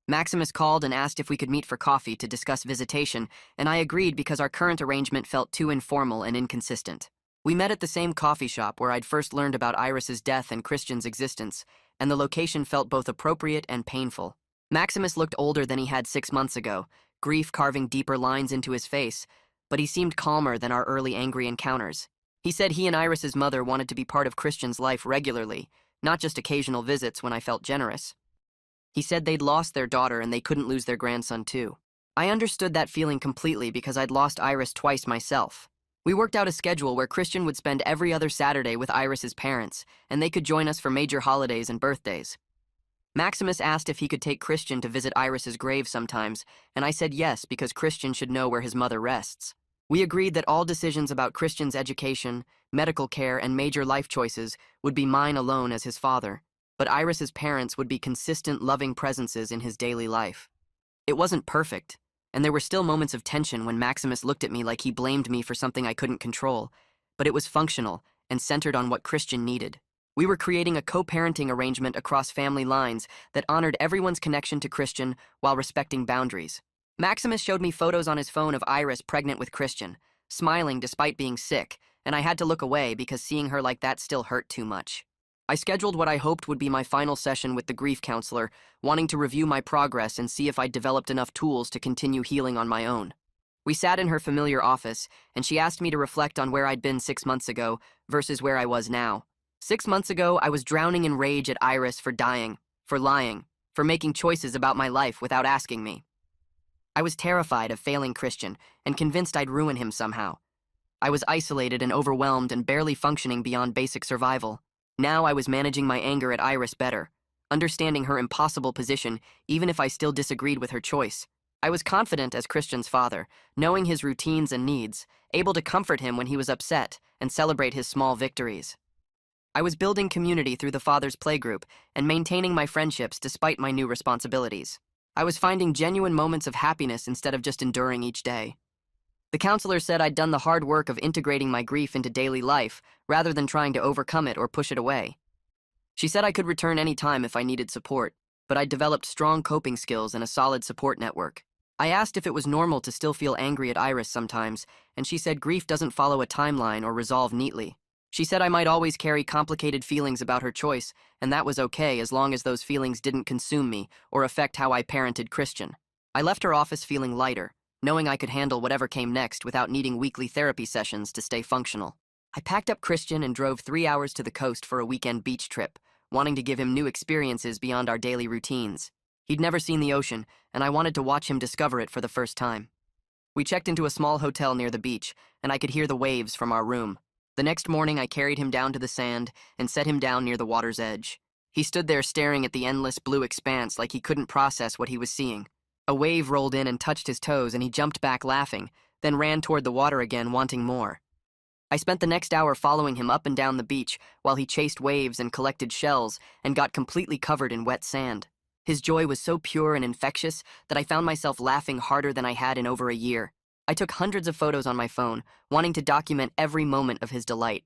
Maximus called and asked if we could meet for coffee to discuss visitation, and I agreed because our current arrangement felt too informal and inconsistent. We met at the same coffee shop where I'd first learned about Iris's death and Christian's existence, and the location felt both appropriate and painful. Maximus looked older than he had 6 months ago, grief carving deeper lines into his face, but he seemed calmer than our early angry encounters. He said he and Iris's mother wanted to be part of Christian's life regularly, not just occasional visits when I felt generous. He said they'd lost their daughter and they couldn't lose their grandson too. I understood that feeling completely because I'd lost Iris twice myself. We worked out a schedule where Christian would spend every other Saturday with Iris's parents, and they could join us for major holidays and birthdays. Maximus asked if he could take Christian to visit Iris's grave sometimes, and I said yes because Christian should know where his mother rests. We agreed that all decisions about Christian's education, medical care, and major life choices would be mine alone as his father, but Iris's parents would be consistent, loving presences in his daily life. It wasn't perfect, and there were still moments of tension when Maximus looked at me like he blamed me for something I couldn't control, but it was functional and centered on what Christian needed. We were creating a co-parenting arrangement across family lines that honored everyone's connection to Christian while respecting boundaries. Maximus showed me photos on his phone of Iris pregnant with Christian, smiling despite being sick, and I had to look away because seeing her like that still hurt too much. I scheduled what I hoped would be my final session with the grief counselor, wanting to review my progress and see if I'd developed enough tools to continue healing on my own. We sat in her familiar office, and she asked me to reflect on where I'd been 6 months ago versus where I was now. 6 months ago, I was drowning in rage at Iris for dying, for lying, for making choices about my life without asking me. I was terrified of failing Christian and convinced I'd ruin him somehow. I was isolated and overwhelmed and barely functioning beyond basic survival. Now I was managing my anger at Iris better, understanding her impossible position even if I still disagreed with her choice. I was confident as Christian's father, knowing his routines and needs, able to comfort him when he was upset and celebrate his small victories. I was building community through the father's playgroup and maintaining my friendships despite my new responsibilities. I was finding genuine moments of happiness instead of just enduring each day. The counselor said I'd done the hard work of integrating my grief into daily life rather than trying to overcome it or push it away. She said I could return any time if I needed support, but I'd developed strong coping skills and a solid support network. I asked if it was normal to still feel angry at Iris sometimes, and she said grief doesn't follow a timeline or resolve neatly. She said I might always carry complicated feelings about her choice, and that was okay as long as those feelings didn't consume me or affect how I parented Christian. I left her office feeling lighter, knowing I could handle whatever came next without needing weekly therapy sessions to stay functional. I packed up Christian and drove 3 hours to the coast for a weekend beach trip, wanting to give him new experiences beyond our daily routines. He'd never seen the ocean, and I wanted to watch him discover it for the first time. We checked into a small hotel near the beach, and I could hear the waves from our room. The next morning, I carried him down to the sand and set him down near the water's edge. He stood there staring at the endless blue expanse like he couldn't process what he was seeing. A wave rolled in and touched his toes, and he jumped back laughing, then ran toward the water again, wanting more. I spent the next hour following him up and down the beach while he chased waves and collected shells and got completely covered in wet sand. His joy was so pure and infectious that I found myself laughing harder than I had in over a year. I took hundreds of photos on my phone, wanting to document every moment of his delight.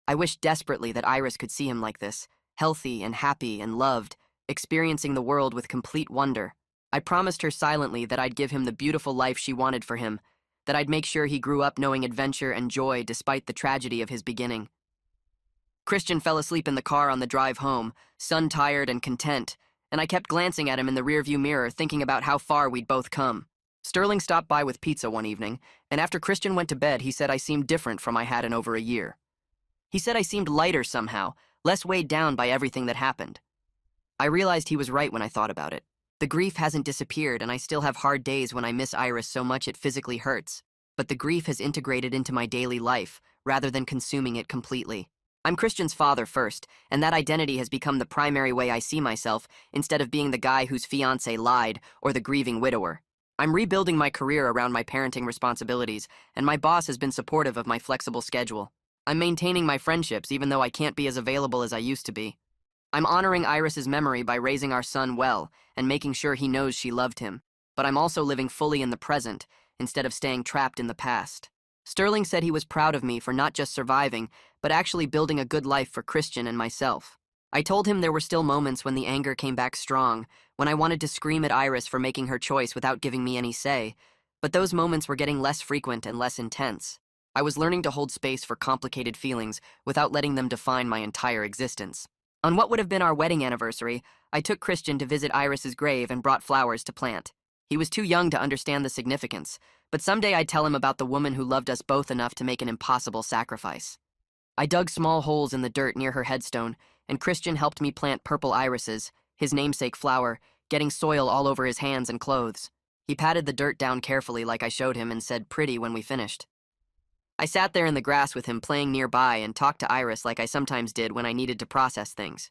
I wished desperately that Iris could see him like this, healthy and happy and loved, experiencing the world with complete wonder. I promised her silently that I'd give him the beautiful life she wanted for him, that I'd make sure he grew up knowing adventure and joy despite the tragedy of his beginning. Christian fell asleep in the car on the drive home, sun-tired and content, and I kept glancing at him in the rearview mirror, thinking about how far we'd both come. Sterling stopped by with pizza one evening, and after Christian went to bed, he said I seemed different from I had in over a year. He said I seemed lighter somehow, less weighed down by everything that happened. I realized he was right when I thought about it. The grief hasn't disappeared, and I still have hard days when I miss Iris so much it physically hurts, but the grief has integrated into my daily life, rather than consuming it completely. I'm Christian's father first, and that identity has become the primary way I see myself, instead of being the guy whose fiancée lied or the grieving widower. I'm rebuilding my career around my parenting responsibilities, and my boss has been supportive of my flexible schedule. I'm maintaining my friendships even though I can't be as available as I used to be. I'm honoring Iris's memory by raising our son well and making sure he knows she loved him, but I'm also living fully in the present instead of staying trapped in the past. Sterling said he was proud of me for not just surviving, but actually building a good life for Christian and myself. I told him there were still moments when the anger came back strong, when I wanted to scream at Iris for making her choice without giving me any say, but those moments were getting less frequent and less intense. I was learning to hold space for complicated feelings without letting them define my entire existence. On what would have been our wedding anniversary, I took Christian to visit Iris's grave and brought flowers to plant. He was too young to understand the significance, but someday I'd tell him about the woman who loved us both enough to make an impossible sacrifice. I dug small holes in the dirt near her headstone, and Christian helped me plant purple irises, his namesake flower, getting soil all over his hands and clothes. He patted the dirt down carefully like I showed him and said pretty when we finished. I sat there in the grass with him playing nearby and talked to Iris like I sometimes did when I needed to process things.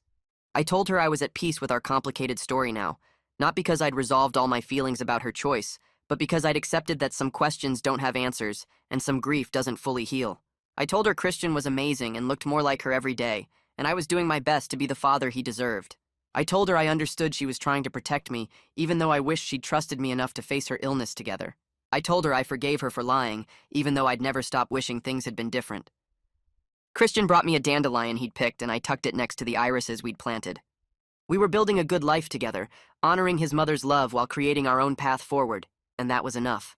I told her I was at peace with our complicated story now, not because I'd resolved all my feelings about her choice, but because I'd accepted that some questions don't have answers and some grief doesn't fully heal. I told her Christian was amazing and looked more like her every day, and I was doing my best to be the father he deserved. I told her I understood she was trying to protect me, even though I wished she'd trusted me enough to face her illness together. I told her I forgave her for lying, even though I'd never stop wishing things had been different. Christian brought me a dandelion he'd picked, and I tucked it next to the irises we'd planted. We were building a good life together, honoring his mother's love while creating our own path forward, and that was enough.